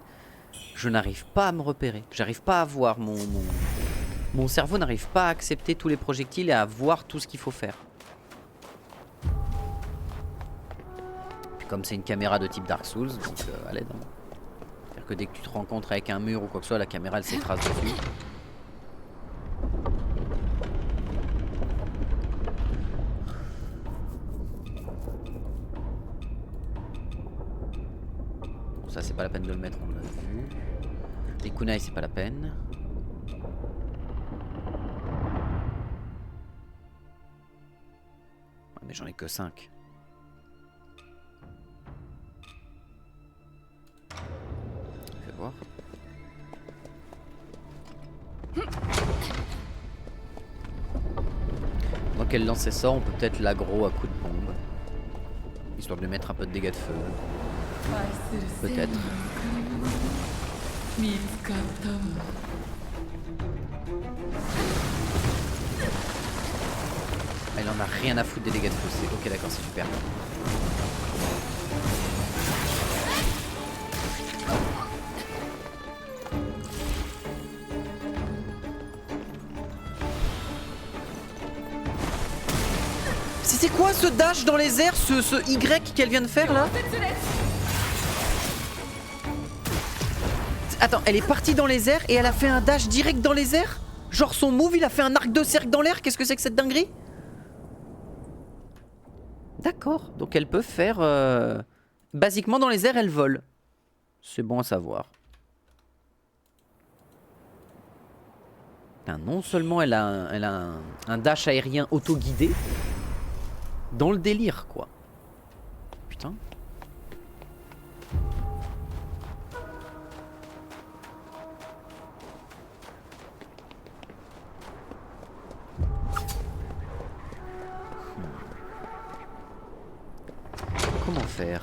je n'arrive pas à me repérer. J'arrive pas à voir mon cerveau n'arrive pas à accepter tous les projectiles et à voir tout ce qu'il faut faire. Puis comme c'est une caméra de type Dark Souls, donc à l'aide. Hein. C'est-à-dire que dès que tu te rencontres avec un mur ou quoi que ce soit, la caméra elle s'écrase dessus. Bon, ça c'est pas la peine de le mettre, on l'a vu. Les kunai c'est pas la peine. Ouais, mais j'en ai que 5. Fais voir. Donc elle lançait ça, on peut peut-être l'aggro à coup de bombe. Histoire de lui mettre un peu de dégâts de feu. Peut-être. Ah, il en a rien à foutre des dégâts de feu. Ok d'accord, c'est super. C'est quoi ce dash dans les airs, ce Y qu'elle vient de faire là? Attends, elle est partie dans les airs et elle a fait un dash direct dans les airs? Genre son move il a fait un arc de cercle dans l'air? Qu'est-ce que c'est que cette dinguerie? D'accord, donc elle peut faire... Basiquement dans les airs elle vole. C'est bon à savoir. Putain, non seulement elle a un dash aérien auto-guidé, dans le délire quoi. Putain. faire?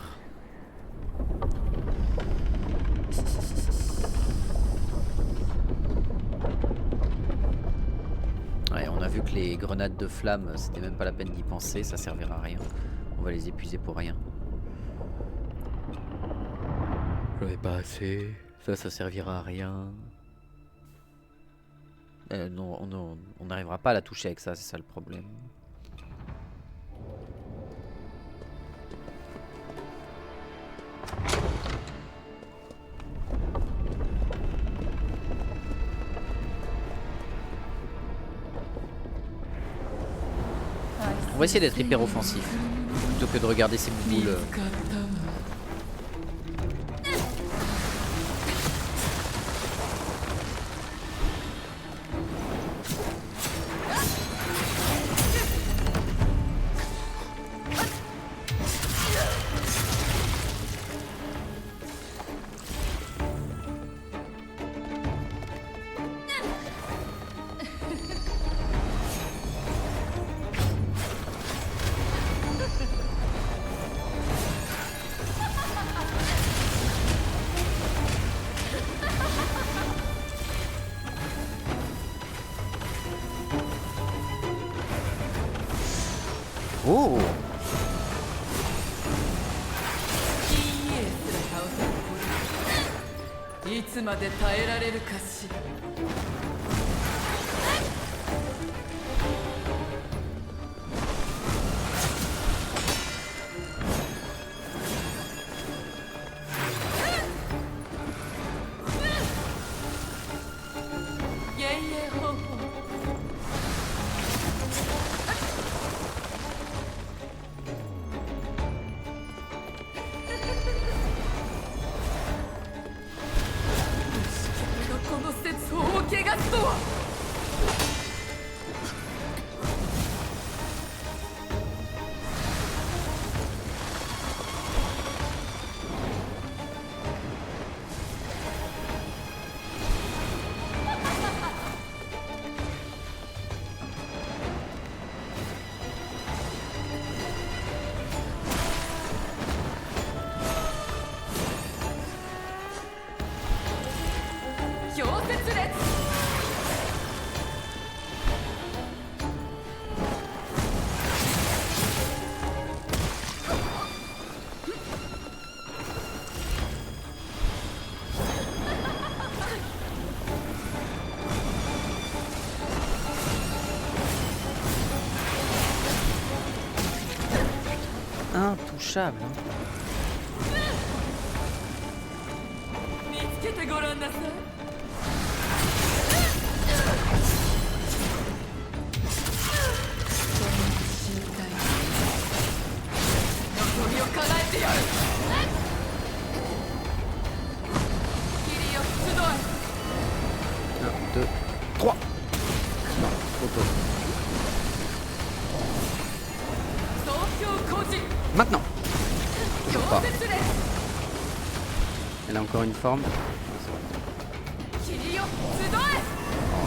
Ouais, on a vu que les grenades de flammes, c'était même pas la peine d'y penser, ça servira à rien. On va les épuiser pour rien. J'en ai pas assez. Ça servira à rien. Non, on n'arrivera pas à la toucher avec ça, c'est ça le problème. On va essayer d'être hyper offensif plutôt que de regarder ces boules. Oh! いつまで耐えられるかしら。Intouchable. Hein. Un, deux, trois. Non, auto. Maintenant. Toujours pas. Elle a encore une forme. Oh,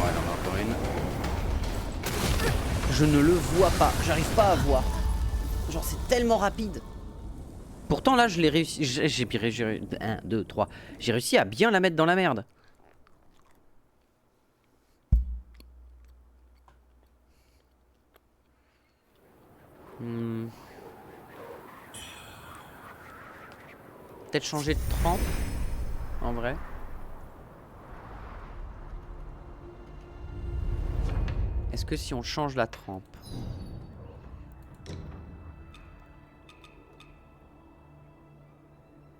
elle en a encore une. Je ne le vois pas. J'arrive pas à voir. Genre c'est tellement rapide. Pourtant là je l'ai réussi. J'ai 1, 2, 3. J'ai réussi à bien la mettre dans la merde. Peut-être changer de trempe. En vrai. Est-ce que si on change la trempe...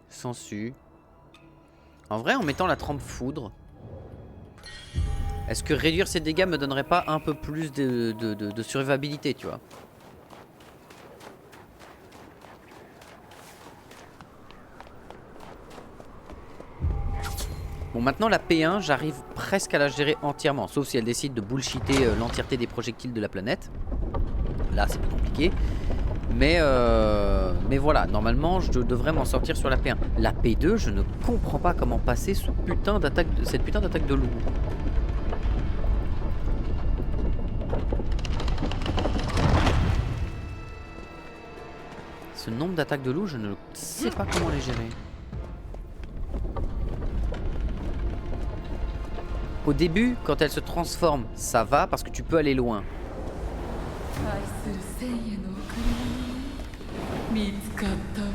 Sensu. En vrai, en mettant la trempe foudre, est-ce que réduire ses dégâts me donnerait pas un peu plus de survivabilité, tu vois? Bon, maintenant la P1, j'arrive presque à la gérer entièrement, sauf si elle décide de bullshiter l'entièreté des projectiles de la planète. Là, c'est plus compliqué. Mais voilà, normalement, je devrais m'en sortir sur la P1. La P2, je ne comprends pas comment passer cette putain d'attaque de loup. Ce nombre d'attaques de loup, je ne sais pas comment les gérer. Au début, quand elle se transforme, ça va parce que tu peux aller loin. 愛する千への贈り物見つかったわ。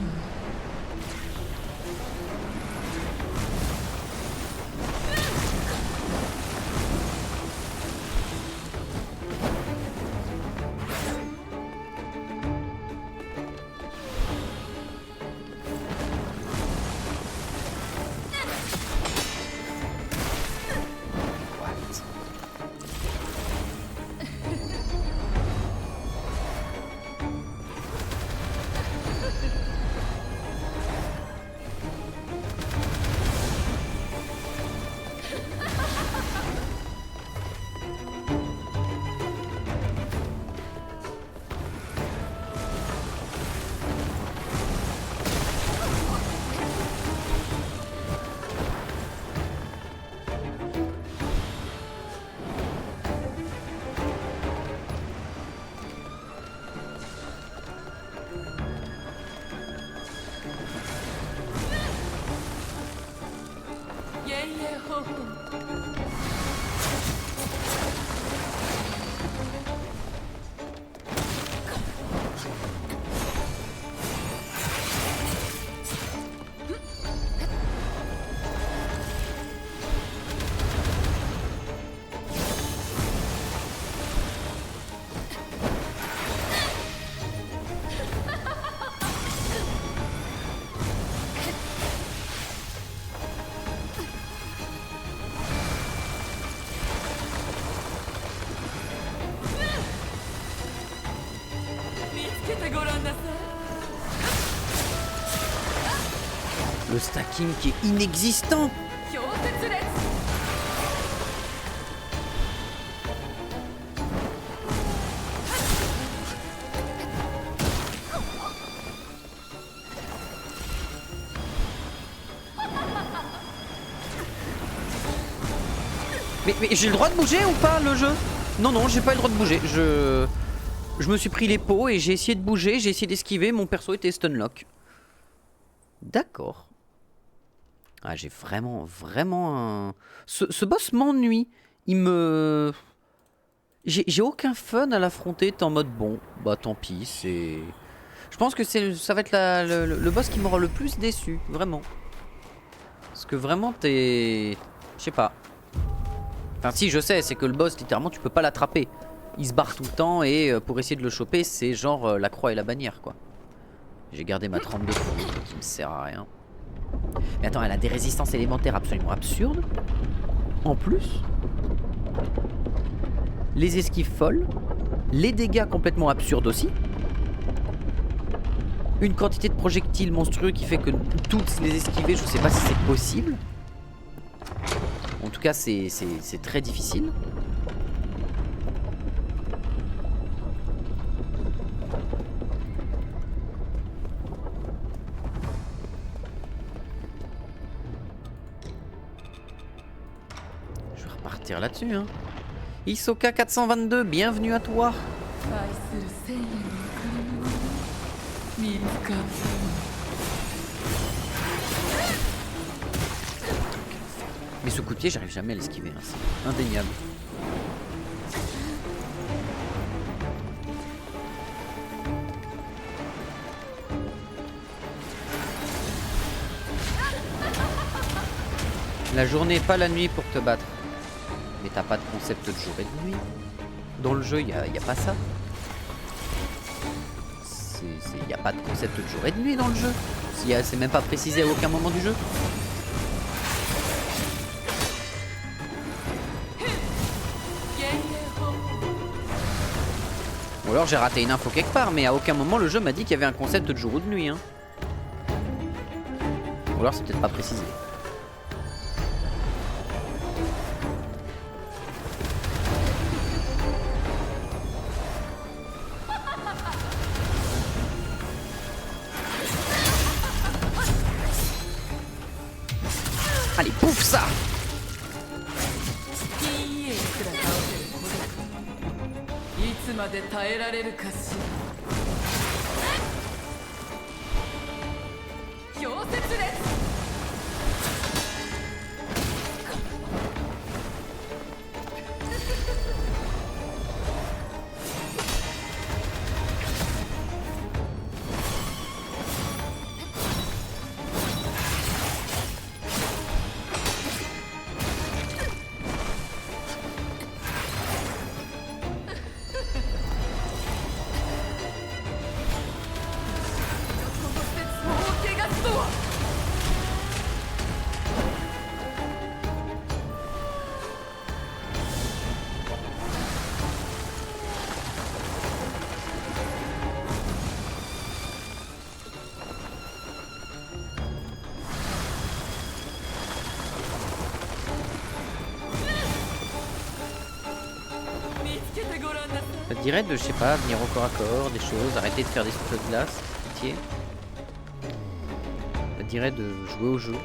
Le stacking qui est inexistant. Mais j'ai le droit de bouger ou pas le jeu? Non, non, j'ai pas le droit de bouger. Je me suis pris les pots et j'ai essayé de bouger, j'ai essayé d'esquiver, mon perso était stunlock. D'accord. Ah, j'ai vraiment un... Ce boss m'ennuie. Il me... J'ai aucun fun à l'affronter, t'es en mode bon, bah tant pis, c'est... Je pense que ça va être le boss qui m'aura le plus déçu, vraiment. Parce que vraiment t'es... Je sais pas. Enfin si, je sais, c'est que le boss, littéralement, tu peux pas l'attraper. Il se barre tout le temps et pour essayer de le choper, c'est genre la croix et la bannière, quoi. J'ai gardé ma trempe de foudre qui me sert à rien. Mais attends, elle a des résistances élémentaires absolument absurdes. En plus, les esquives folles, les dégâts complètement absurdes aussi. Une quantité de projectiles monstrueux qui fait que toutes les esquiver, je sais pas si c'est possible. En tout cas, c'est très difficile. Je vais repartir là-dessus, hein. Hisoka 422, bienvenue à toi. Mais ce coup de pied, j'arrive jamais à l'esquiver, hein. C'est indéniable. La journée, pas la nuit pour te battre. Mais t'as pas de concept de jour et de nuit. Dans le jeu, y a pas ça. Y a pas de concept de jour et de nuit dans le jeu. C'est même pas précisé à aucun moment du jeu. Ou alors j'ai raté une info quelque part, mais à aucun moment le jeu m'a dit qu'il y avait un concept de jour ou de nuit, hein. Ou alors c'est peut-être pas précisé. Allez, pouf ça! Ça te dirait de, je sais pas, venir au corps à corps, des choses, arrêter de faire des souffles de glace, pitié. Ça te dirait de jouer au jeu.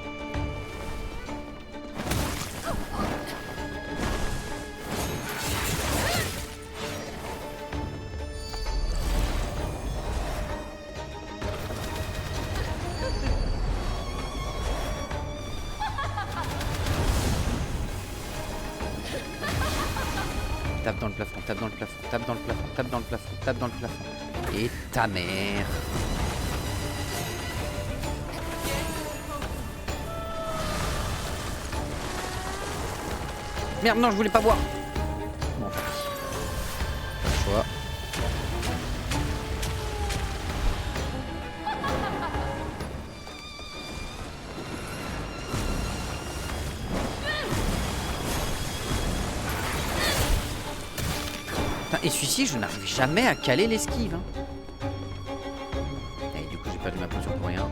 Tape dans le plafond, tape dans le plafond, tape dans le plafond, tape dans le plafond, tape dans le plafond. Et ta mère. Merde, non, je voulais pas boire. Bon, pas le choix. Et celui-ci, je n'arrive jamais à caler l'esquive. Hein. Et du coup, j'ai perdu ma potion pour rien.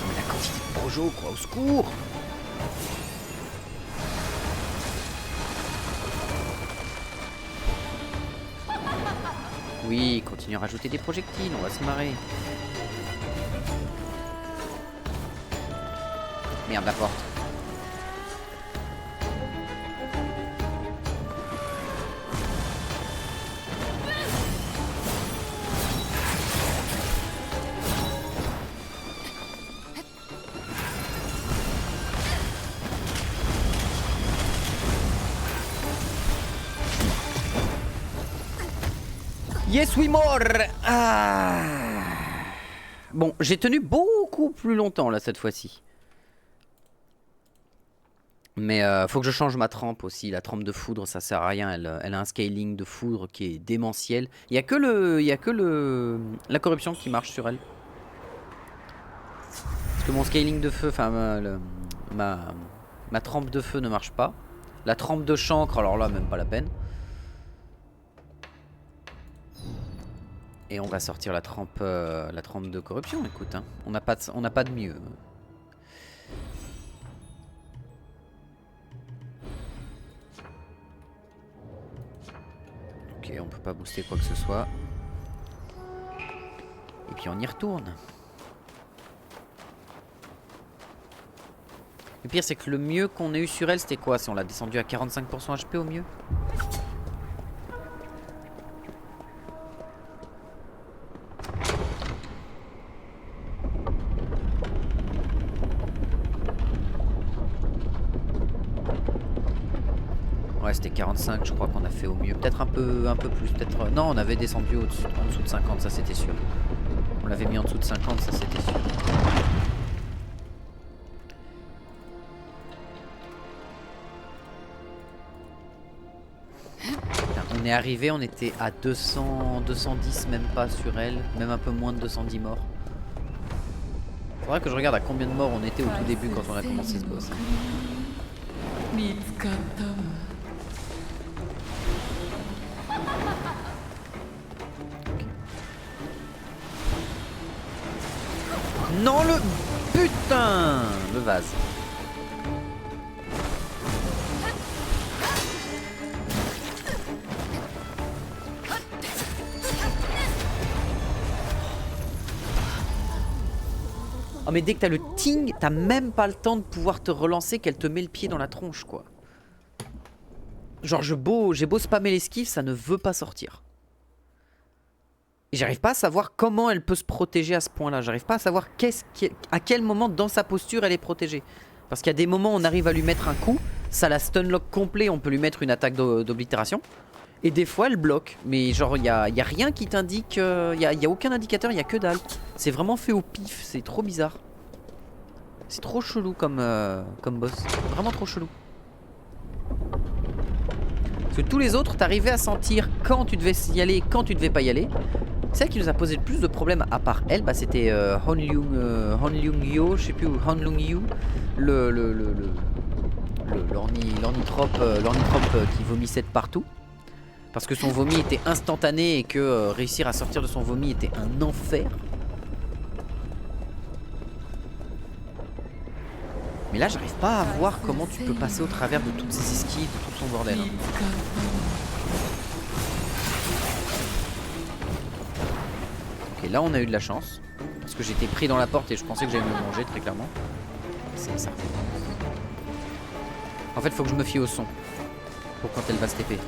Mais la quantité de projo, quoi, au secours! Oui, continue à rajouter des projectiles, on va se marrer. Merde, la porte. Yes, we more. Ah. Bon, j'ai tenu beaucoup plus longtemps là cette fois-ci. Mais faut que je change ma trempe aussi. La trempe de foudre, ça sert à rien. Elle a un scaling de foudre qui est démentiel. Il y a que la corruption qui marche sur elle. Parce que mon scaling de feu, enfin ma trempe de feu ne marche pas. La trempe de chancre, alors là, même pas la peine. Et on va sortir la trempe de corruption, écoute. Hein. On n'a pas de mieux. Ok, on peut pas booster quoi que ce soit. Et puis on y retourne. Le pire, c'est que le mieux qu'on ait eu sur elle, c'était quoi? Si on l'a descendu à 45% HP au mieux? Ouais, c'était 45, je crois qu'on a fait au mieux. Peut-être un peu plus. Peut-être. Non, on avait descendu en dessous de 50, ça c'était sûr. On l'avait mis en dessous de 50, ça c'était sûr. On est arrivé, on était à 200, 210 même pas sur elle, même un peu moins de 210 morts. Faudrait que je regarde à combien de morts on était au tout début quand on a commencé ce boss. Non, le putain, le vase. Oh mais dès que t'as le ting, t'as même pas le temps de pouvoir te relancer qu'elle te met le pied dans la tronche quoi. Genre j'ai beau spammer l'esquive, ça ne veut pas sortir. Et j'arrive pas à savoir comment elle peut se protéger à ce point là. J'arrive pas à savoir à quel moment dans sa posture elle est protégée. Parce qu'il y a des moments où on arrive à lui mettre un coup, ça la stunlock complet, on peut lui mettre une attaque d'oblitération. Et des fois elle bloque, mais genre il y a rien qui t'indique, il y a aucun indicateur, il y a que dalle. C'est vraiment fait au pif, c'est trop bizarre. C'est trop chelou comme boss, vraiment trop chelou. Parce que tous les autres, t'arrivais à sentir quand tu devais y aller et quand tu devais pas y aller. Celle qui nous a posé le plus de problèmes à part elle, bah, c'était Honlung Yo, je sais plus où, Honlung Yu, le l'ornitrope qui vomissait de partout. Parce que son vomi était instantané et que réussir à sortir de son vomi était un enfer. Mais là, j'arrive pas à voir comment tu peux passer au travers de toutes ces esquives, de tout son bordel. Hein. Ok, là on a eu de la chance. Parce que j'étais pris dans la porte et je pensais que j'allais me manger très clairement. C'est ça. En fait, faut que je me fie au son. Pour quand elle va se TP.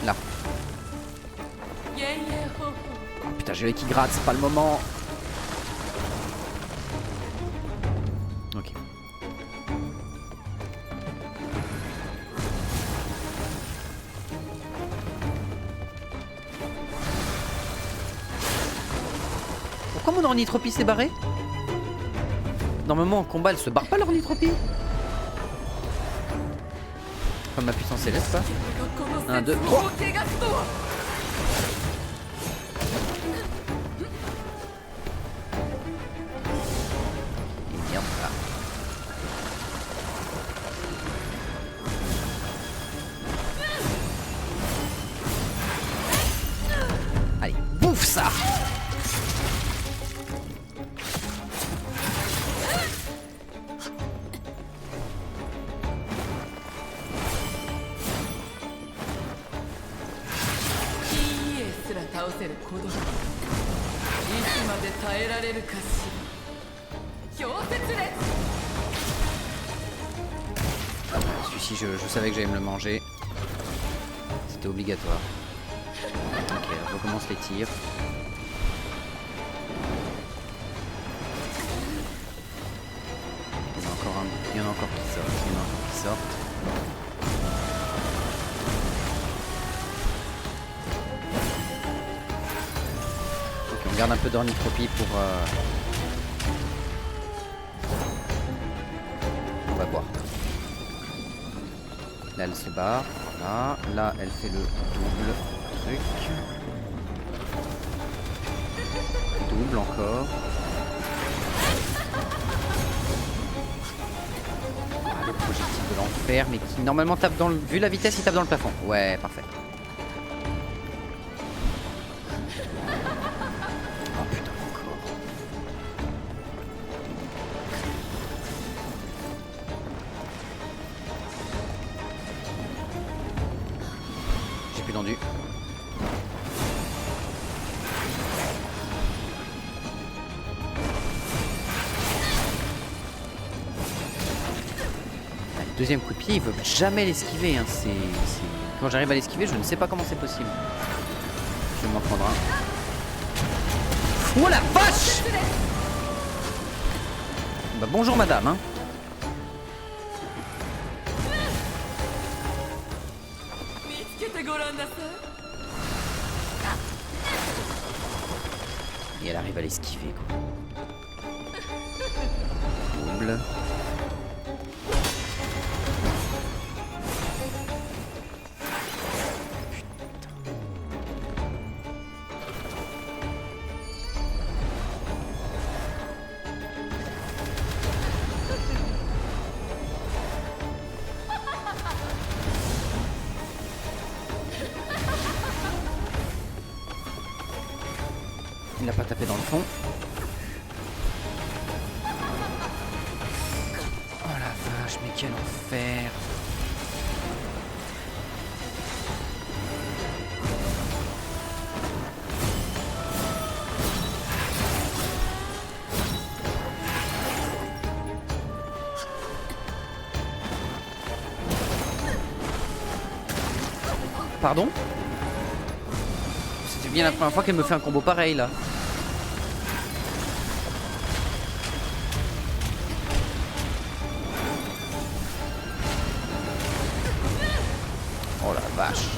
Là. Oh, putain, j'ai l'œil qui gratte, c'est pas le moment. Ok. Pourquoi mon ornithropie s'est barrée? Normalement en combat elle se barre pas l'ornithropie. Comme ma puissance céleste pas. 1, 2, 3. Et merde là. Allez, bouffe ça. Celui-ci je savais que j'allais me le manger. C'était obligatoire. Ok, on recommence les tirs. Il y en a encore un. Il y en a encore qui sortent. Il y en a encore qui sortent. Ok, on garde un peu d'ornithropie pour... On va voir. Là elle se barre, voilà. Là elle fait le double truc. Double encore. Ah, le projectile de l'enfer, mais qui normalement tape dans le... Vu la vitesse il tape dans le plafond. Ouais, parfait. Oh putain, encore. J'ai plus tendu. Deuxième coup de pied, il veut jamais l'esquiver. Hein. Quand j'arrive à l'esquiver, je ne sais pas comment c'est possible. Je vais m'en prendre un. Oh la vache! Bah bonjour madame. Hein. Et elle arrive à l'esquiver quoi. Double. Il n'a pas tapé dans le fond. Oh la vache, mais quel enfer. Pardon? C'était bien la première fois qu'elle me fait un combo pareil là. Oh la vache.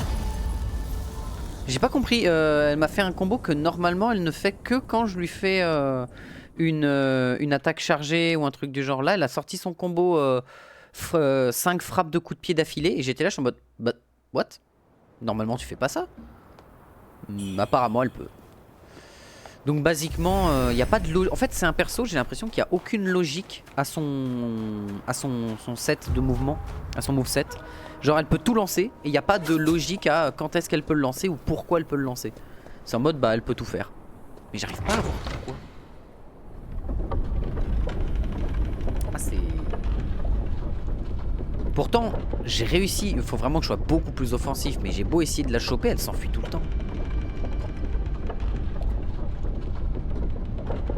J'ai pas compris, elle m'a fait un combo que normalement elle ne fait que quand je lui fais une attaque chargée ou un truc du genre. Là elle a sorti son combo 5 frappes de coups de pied d'affilée et j'étais là je suis en mode bah, what? Normalement tu fais pas ça. Apparemment elle peut. Donc basiquement, il n'y a pas de logique. En fait, c'est un perso, j'ai l'impression qu'il n'y a aucune logique à son set de mouvement, à son moveset. Genre, elle peut tout lancer et il n'y a pas de logique à quand est-ce qu'elle peut le lancer ou pourquoi elle peut le lancer. C'est en mode, bah, elle peut tout faire. Mais j'arrive pas à voir pourquoi. Ah, c'est... Pourtant, j'ai réussi. Il faut vraiment que je sois beaucoup plus offensif. Mais j'ai beau essayer de la choper, elle s'enfuit tout le temps.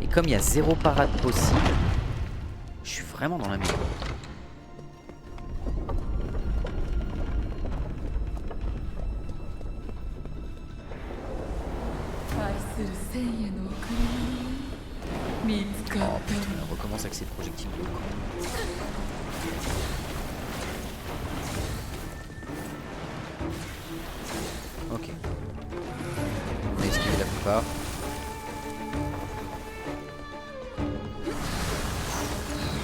Et comme il y a 0 parade possible, je suis vraiment dans la merde. Oh putain, elle recommence avec ses projectiles de con. Ok. On a esquivé la plupart.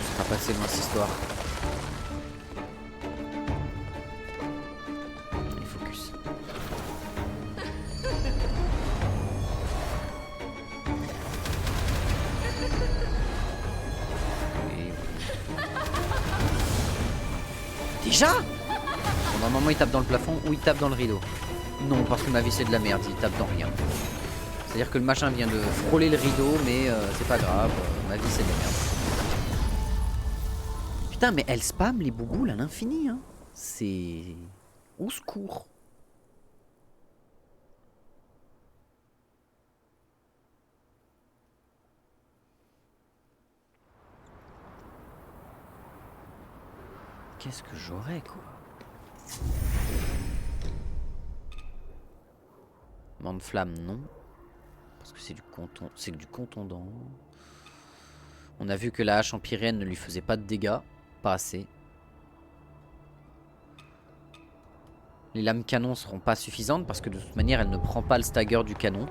On va passer loin cette histoire. Allez, focus. Déjà? Bon, normalement il tape dans le plafond ou il tape dans le rideau. Non, parce que ma vie c'est de la merde, il tape dans rien. C'est-à-dire que le machin vient de frôler le rideau, mais c'est pas grave, ma vie c'est de la merde. Putain, mais elle spam les bouboules à l'infini, hein. C'est... Au secours. Qu'est-ce que j'aurais, quoi? Mande flamme, non. Parce que c'est du contondant. On a vu que la hache empyréenne ne lui faisait pas de dégâts. Pas assez. Les lames canon seront pas suffisantes parce que de toute manière elle ne prend pas le stagger du canon.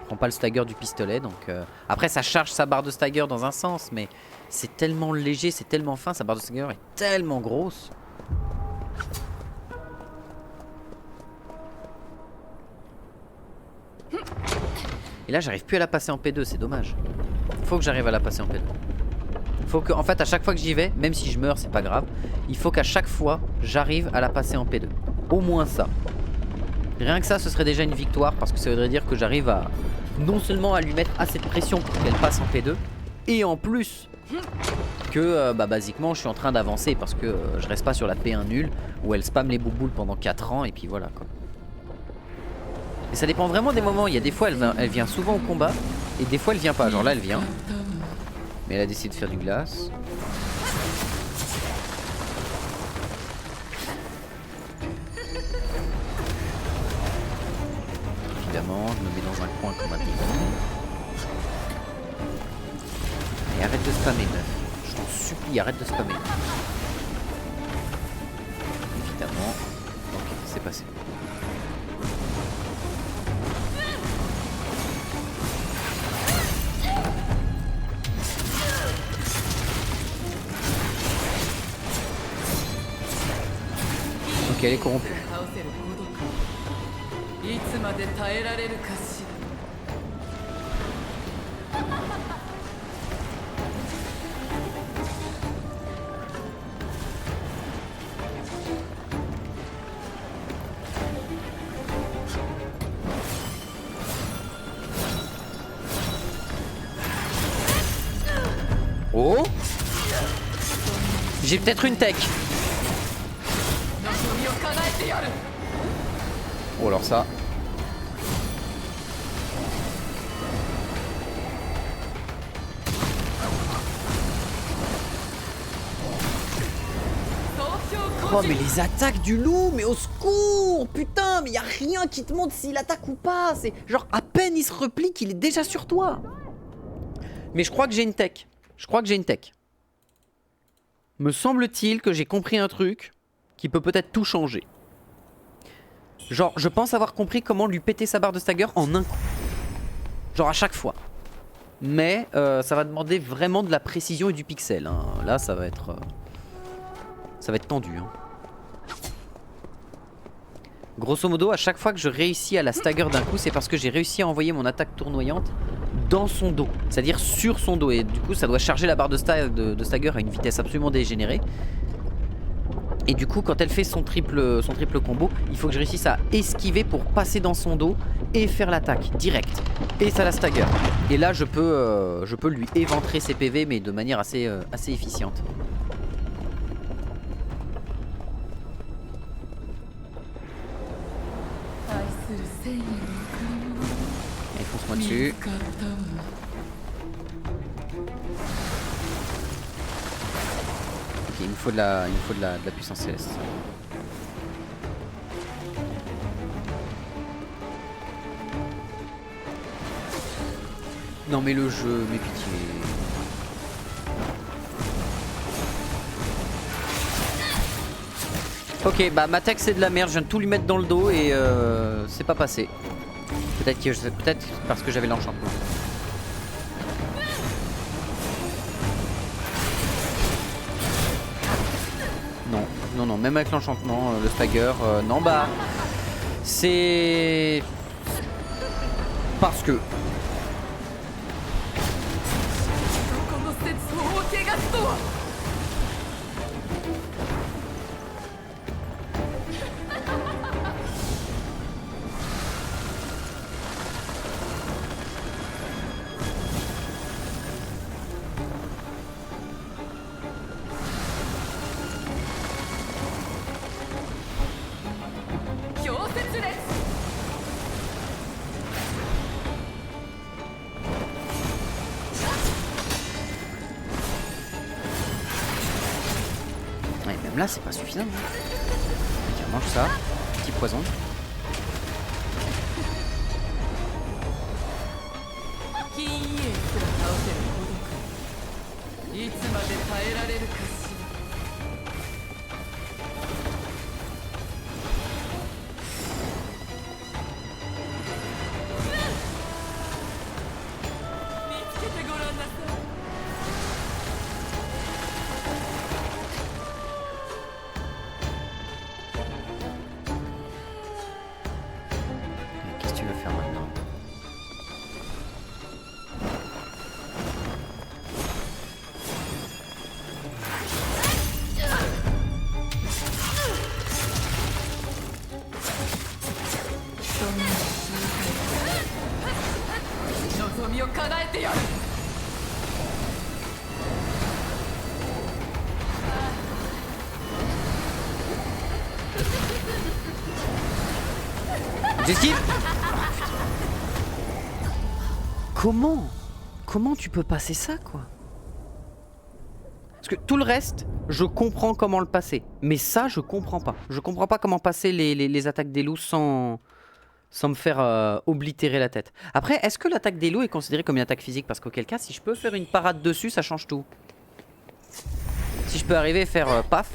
Elle prend pas le stagger du pistolet. Donc après ça charge sa barre de stagger dans un sens. Mais c'est tellement léger, c'est tellement fin. Sa barre de stagger est tellement grosse. Et là j'arrive plus à la passer en P2, c'est dommage. Faut que j'arrive à la passer en P2. Faut que, en fait, à chaque fois que j'y vais, même si je meurs, c'est pas grave. Il faut qu'à chaque fois, j'arrive à la passer en P2. Au moins ça. Rien que ça, ce serait déjà une victoire parce que ça voudrait dire que j'arrive à non seulement à lui mettre assez de pression pour qu'elle passe en P2, et en plus que, basiquement, je suis en train d'avancer parce que je reste pas sur la P1 nulle où elle spam les bouboules pendant 4 ans et puis voilà quoi. Et ça dépend vraiment des moments. Il y a des fois, elle vient souvent au combat et des fois, elle vient pas. Genre là, elle vient. Mais elle a décidé de faire du glace. Évidemment, je me mets dans un coin comme un démon. Et arrête de spammer, meuf. Je t'en supplie, arrête de spammer. Évidemment. Ok, c'est passé. Ok, elle est corrompue. Oh! J'ai peut-être une tech. Oh alors ça. Oh mais les attaques du loup, mais au secours! Putain, mais y a rien qui te montre s'il attaque ou pas. C'est genre à peine il se replie qu'il est déjà sur toi. Mais je crois que j'ai une tech. Je crois que j'ai une tech. Me semble-t-il que j'ai compris un truc qui peut peut-être tout changer. Genre, je pense avoir compris comment lui péter sa barre de stagger en un coup. Genre à chaque fois. Mais ça va demander vraiment de la précision et du pixel. Hein. Là, ça va être tendu. Hein. Grosso modo, à chaque fois que je réussis à la stagger d'un coup, c'est parce que j'ai réussi à envoyer mon attaque tournoyante dans son dos, c'est-à-dire sur son dos. Et du coup, ça doit charger la barre de stagger à une vitesse absolument dégénérée. Et du coup, quand elle fait son triple combo, il faut que je réussisse à esquiver pour passer dans son dos et faire l'attaque direct. Et ça la stagger. Et là, je peux lui éventrer ses PV, mais de manière assez efficiente. Allez, fonce-moi dessus. Il me faut de la puissance céleste. Non mais le jeu, mais pitié. Ok, bah ma tech c'est de la merde, je viens de tout lui mettre dans le dos et c'est pas passé. Peut-être parce que j'avais l'enchantement. Non, même avec l'enchantement, le stagger, non bah c'est parce que là c'est pas suffisant. Ok, on mange ça. Petit poison. Qu'est-ce que tu veux faire maintenant? J'esquive. Comment tu peux passer ça, quoi? Parce que tout le reste, je comprends comment le passer. Mais ça, je comprends pas. Je comprends pas comment passer les attaques des loups sans me faire oblitérer la tête. Après, est-ce que l'attaque des loups est considérée comme une attaque physique? Parce qu'auquel cas, si je peux faire une parade dessus, ça change tout. Si je peux arriver à faire paf,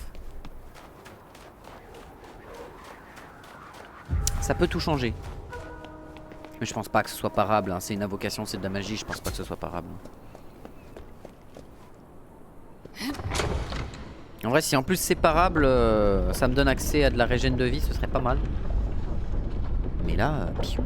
ça peut tout changer. Mais je pense pas que ce soit parable, hein. C'est une invocation, c'est de la magie, je pense pas que ce soit parable. En vrai, si en plus c'est parable, ça me donne accès à de la régène de vie, ce serait pas mal. Mais là, piou.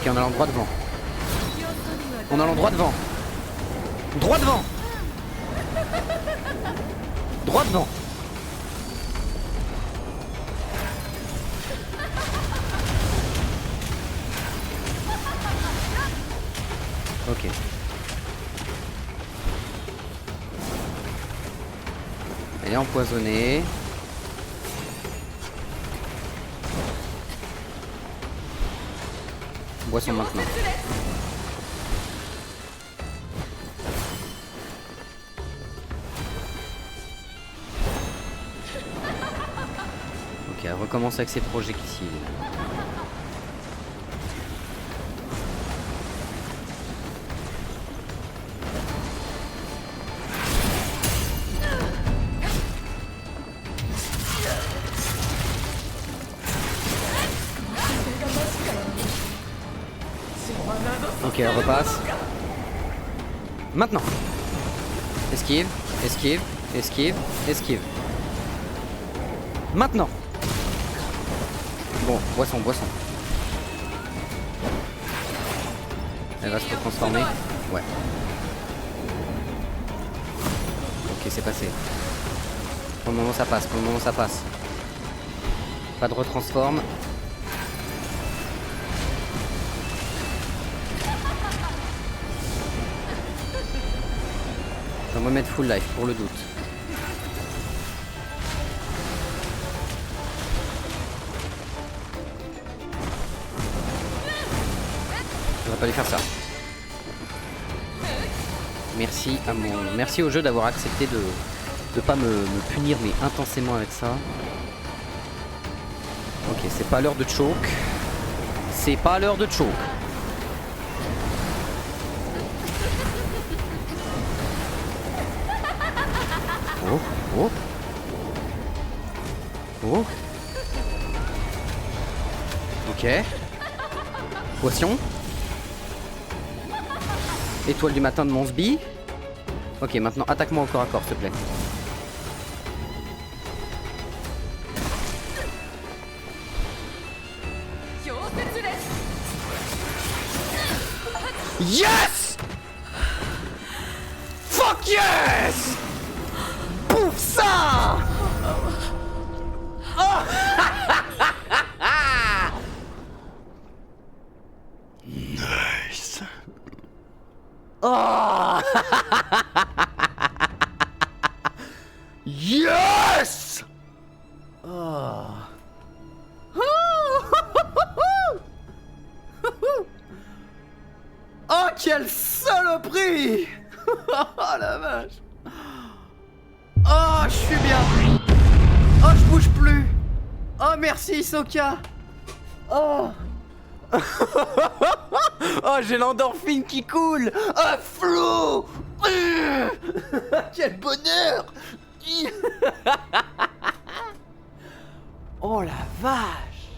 Ok, on a l'endroit devant. On a l'endroit devant. Droit devant. Droit devant. Ok. Elle est empoisonnée. Boisson maintenant. Ok, elle recommence avec ses projectiles. Ok, elle repasse. Maintenant. Esquive, esquive, esquive, esquive. Maintenant. Bon, boisson, boisson. Elle va se transformer. Ouais. Ok, c'est passé. Pour le moment ça passe, pour le moment ça passe. Pas de retransforme. Je vais me mettre full life pour le doute. Je vais pas lui faire ça. Merci à merci au jeu d'avoir accepté de pas me punir mais intensément avec ça. Ok, c'est pas l'heure de choke. C'est pas l'heure de choke. Oh, oh. Oh. Ok. Poisson. Étoile du matin de Monsby. Ok, maintenant attaque-moi au corps à corps, s'il te plaît. Yes! Fuck yes! Pouf ça! Oh! Nice. Oh! Yes! Oh. Oh, quelle saloperie! Oh la vache! Oh, je suis bien! Oh, je bouge plus! Oh, merci Hisoka! Oh! Oh, j'ai l'endorphine qui coule! Oh, flou! Quel bonheur! Oh la vache!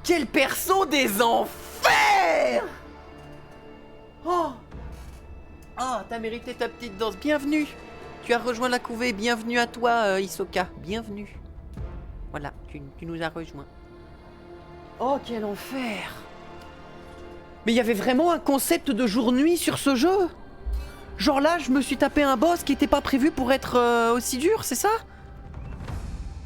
Quel perso des enfers! Oh! Oh, t'as mérité ta petite danse. Bienvenue! Tu as rejoint la couvée. Bienvenue à toi, Hisoka. Bienvenue. Voilà, tu nous as rejoints. Oh, quel enfer! Mais il y avait vraiment un concept de jour-nuit sur ce jeu? Genre là, je me suis tapé un boss qui était pas prévu pour être aussi dur, c'est ça?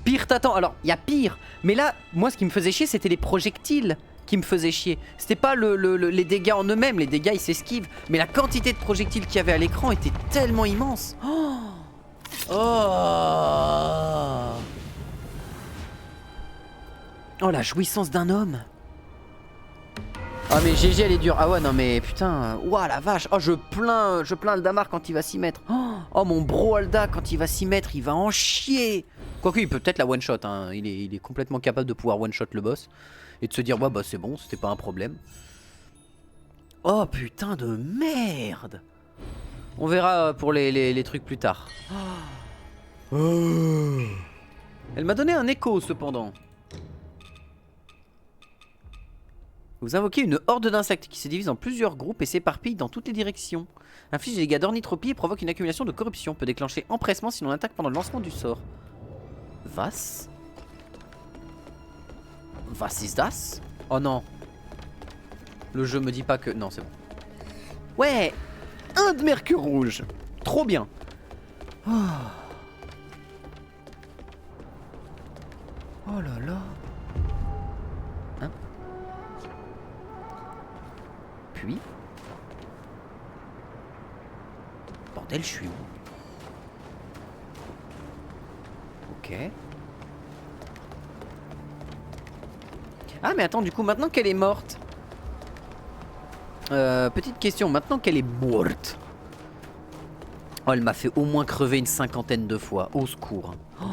Pire t'attends. Alors, il y a pire. Mais là, moi, ce qui me faisait chier, c'était les projectiles qui me faisaient chier. C'était pas les dégâts en eux-mêmes. Les dégâts, ils s'esquivent. Mais la quantité de projectiles qu'il y avait à l'écran était tellement immense. Oh! Oh! Oh, la jouissance d'un homme. Ah mais GG elle est dure. Ah ouais non mais putain. Ouah la vache. Oh je plains Aldamar quand il va s'y mettre. Oh mon bro Alda quand il va s'y mettre, il va en chier. Quoique il peut peut-être la one shot hein. Il est complètement capable de pouvoir one shot le boss. Et de se dire ouais bah c'est bon, c'était pas un problème. Oh putain de merde. On verra pour les trucs plus tard. Oh. Elle m'a donné un écho cependant. Vous invoquez une horde d'insectes qui se divise en plusieurs groupes et s'éparpille dans toutes les directions. Inflige des dégâts d'ornithropie et provoque une accumulation de corruption. Peut déclencher empressement si l'on attaque pendant le lancement du sort. Was? Was ist das? Oh non. Le jeu me dit pas que... Non, c'est bon. Ouais, un de mercure rouge. Trop bien. Oh, oh là là. Hein? Puis... Bordel, je suis où? Ok. Ah mais attends, du coup, maintenant qu'elle est morte... petite question, maintenant qu'elle est morte... Oh, elle m'a fait au moins crever une 50aine de fois. Au secours. Oh,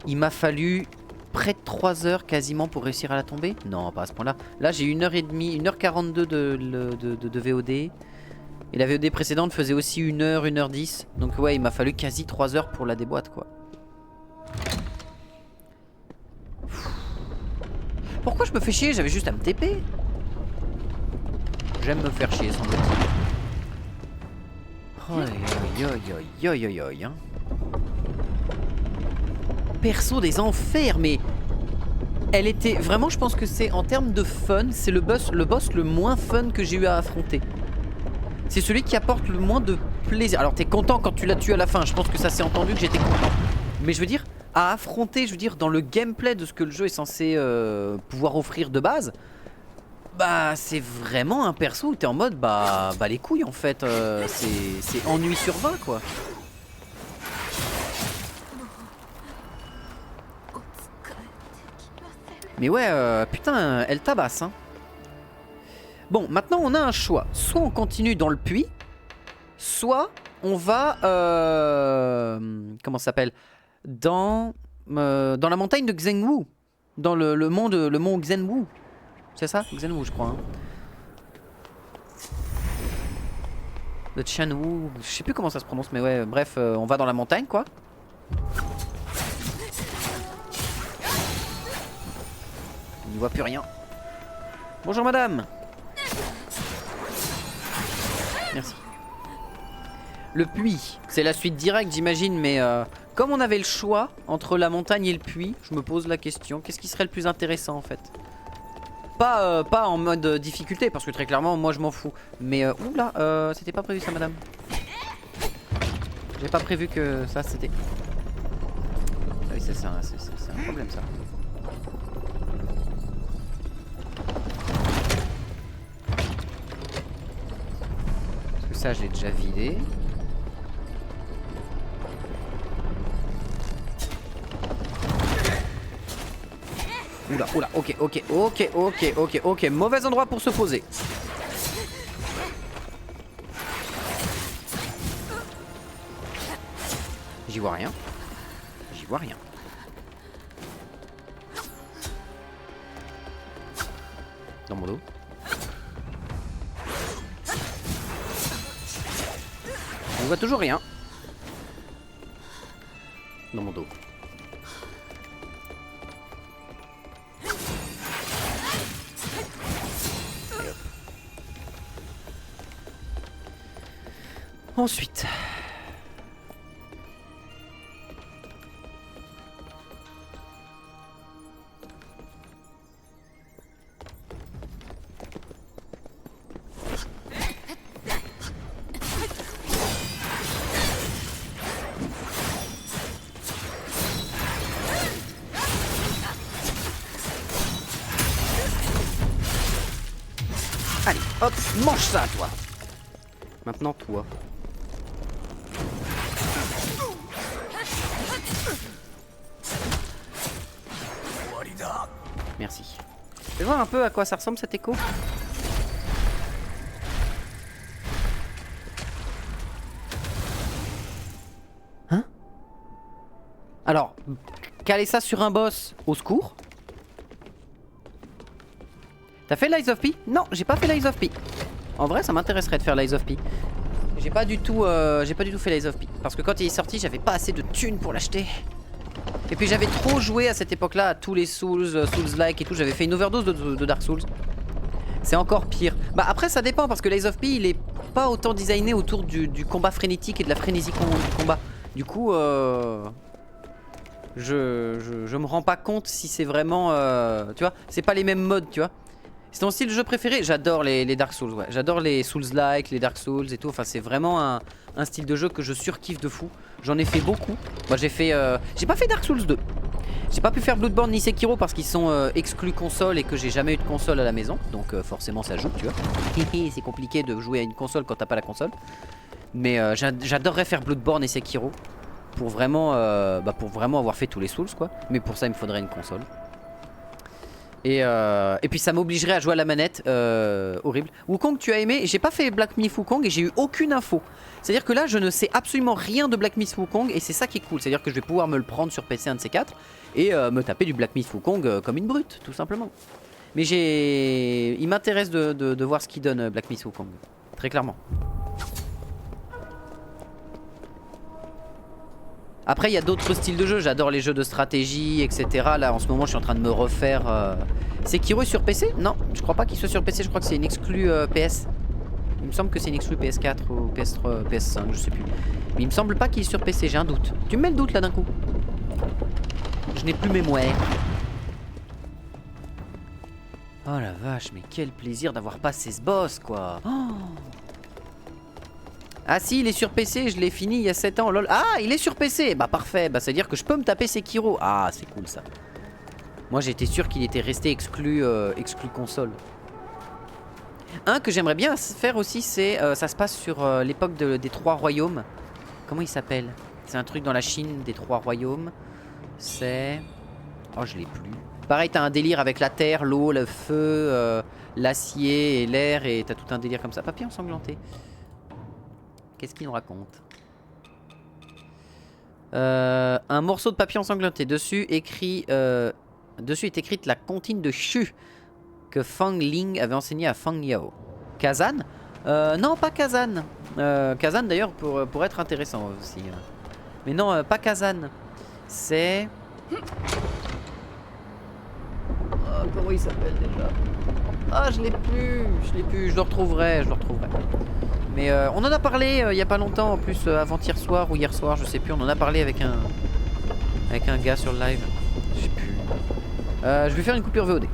il m'a fallu près de 3 heures quasiment pour réussir à la tomber. Non, pas à ce point-là. Là, j'ai 1h30, 1h42 de VOD. Et la VOD précédente faisait aussi 1h, 1h10. Donc ouais, il m'a fallu quasi 3 heures pour la déboîte, quoi. Pourquoi je me fais chier? J'avais juste à me TP. J'aime me faire chier, semble-t-il. Hein. Perso des enfers, mais elle était vraiment, je pense que c'est en termes de fun, c'est le boss le moins fun que j'ai eu à affronter. C'est celui qui apporte le moins de plaisir. Alors t'es content quand tu l'as tué à la fin, je pense que ça s'est entendu que j'étais content. Mais je veux dire, à affronter, je veux dire, dans le gameplay de ce que le jeu est censé pouvoir offrir de base, bah c'est vraiment un perso où t'es en mode bah les couilles en fait, c'est ennui sur 20 quoi. Mais ouais, putain, elle tabasse hein. Bon, maintenant on a un choix. Soit on continue dans le puits, soit on va... comment ça s'appelle? Dans la montagne de Xenwu. Dans le mont Xenwu. C'est ça? Xenwu je crois. Hein. Le Chanwu, je sais plus comment ça se prononce, mais ouais, bref, on va dans la montagne quoi. On n'y voit plus rien. Bonjour madame. Merci. Le puits, c'est la suite directe j'imagine, mais comme on avait le choix entre la montagne et le puits, je me pose la question, qu'est-ce qui serait le plus intéressant en fait? Pas en mode difficulté, parce que très clairement moi je m'en fous. Mais oula, c'était pas prévu ça madame. J'ai pas prévu que ça c'était... Ah oui c'est un problème ça. Parce que ça je l'ai déjà vidé. Oula, ok, mauvais endroit pour se poser. J'y vois rien. Dans mon dos. On voit toujours rien. Dans mon dos. Ensuite. Allez, hop, mange ça toi. Maintenant toi. Merci. Fais voir un peu à quoi ça ressemble cet écho. Hein? Alors, caler ça sur un boss, au secours. T'as fait l'Eyes of P? Non, j'ai pas fait l'Eyes of P. En vrai, ça m'intéresserait de faire l'Eyes of P. J'ai pas du tout fait l'Eyes of P. Parce que quand il est sorti, j'avais pas assez de thunes pour l'acheter. Et puis j'avais trop joué à cette époque-là à tous les Souls-like et tout. J'avais fait une overdose de Dark Souls. C'est encore pire. Bah après ça dépend parce que l'Eyes of P il est pas autant designé autour du combat frénétique et de la frénésie du combat. Du coup je me rends pas compte si c'est vraiment tu vois, c'est pas les mêmes modes, tu vois. C'est ton style de jeu préféré? J'adore les Dark Souls, ouais. J'adore les Souls-like, les Dark Souls et tout. Enfin, c'est vraiment un style de jeu que je surkiffe de fou. J'en ai fait beaucoup. Moi, j'ai fait... j'ai pas fait Dark Souls 2. J'ai pas pu faire Bloodborne ni Sekiro parce qu'ils sont exclus console et que j'ai jamais eu de console à la maison. Donc forcément, ça joue, tu vois. C'est compliqué de jouer à une console quand t'as pas la console. Mais j'adorerais faire Bloodborne et Sekiro. Pour vraiment avoir fait tous les Souls, quoi. Mais pour ça, il me faudrait une console. Et puis ça m'obligerait à jouer à la manette, horrible. Wukong, tu as aimé? J'ai pas fait Black Myth Wukong et j'ai eu aucune info. C'est à dire que là je ne sais absolument rien de Black Myth Wukong. Et c'est ça qui est cool, c'est à dire que je vais pouvoir me le prendre sur PC, un de ces quatre. Et me taper du Black Myth Wukong comme une brute, tout simplement. Mais il m'intéresse de voir ce qu'il donne Black Myth Wukong, très clairement. Après il y a d'autres styles de jeu, j'adore les jeux de stratégie, etc. Là en ce moment je suis en train de me refaire... Sekiro est sur PC? Non, je crois pas qu'il soit sur PC, je crois que c'est une exclue PS. Il me semble que c'est une exclue PS4 ou PS3, PS5, je sais plus. Mais il me semble pas qu'il est sur PC, j'ai un doute. Tu me mets le doute là d'un coup. Je n'ai plus mémoire. Oh la vache, mais quel plaisir d'avoir passé ce boss quoi. Oh. Ah si, il est sur PC, je l'ai fini il y a 7 ans, lol. Ah, il est sur PC, bah parfait, bah ça veut dire que je peux me taper Sekiro. Ah, c'est cool ça. Moi j'étais sûr qu'il était resté exclu console. Un que j'aimerais bien faire aussi, c'est ça se passe sur l'époque des 3 royaumes. Comment il s'appelle? C'est un truc dans la Chine des 3 royaumes. C'est... Oh, je l'ai plus. Pareil, t'as un délire avec la terre, l'eau, le feu, l'acier et l'air, et t'as tout un délire comme ça. Papier ensanglanté. Qu'est-ce qu'il nous raconte? Un morceau de papier ensanglanté. Dessus est écrite la comptine de Shu que Fang Ling avait enseigné à Fang Yao. Kazan? Non, pas Kazan. Kazan d'ailleurs pour être intéressant aussi. Mais non, pas Kazan. C'est... Oh, comment il s'appelle déjà? Ah, je l'ai plus. Je le retrouverai. Mais on en a parlé il y a pas longtemps, en plus avant-hier soir ou hier soir, je sais plus. On en a parlé avec un gars sur le live. Je sais plus. Je vais faire une coupure VOD.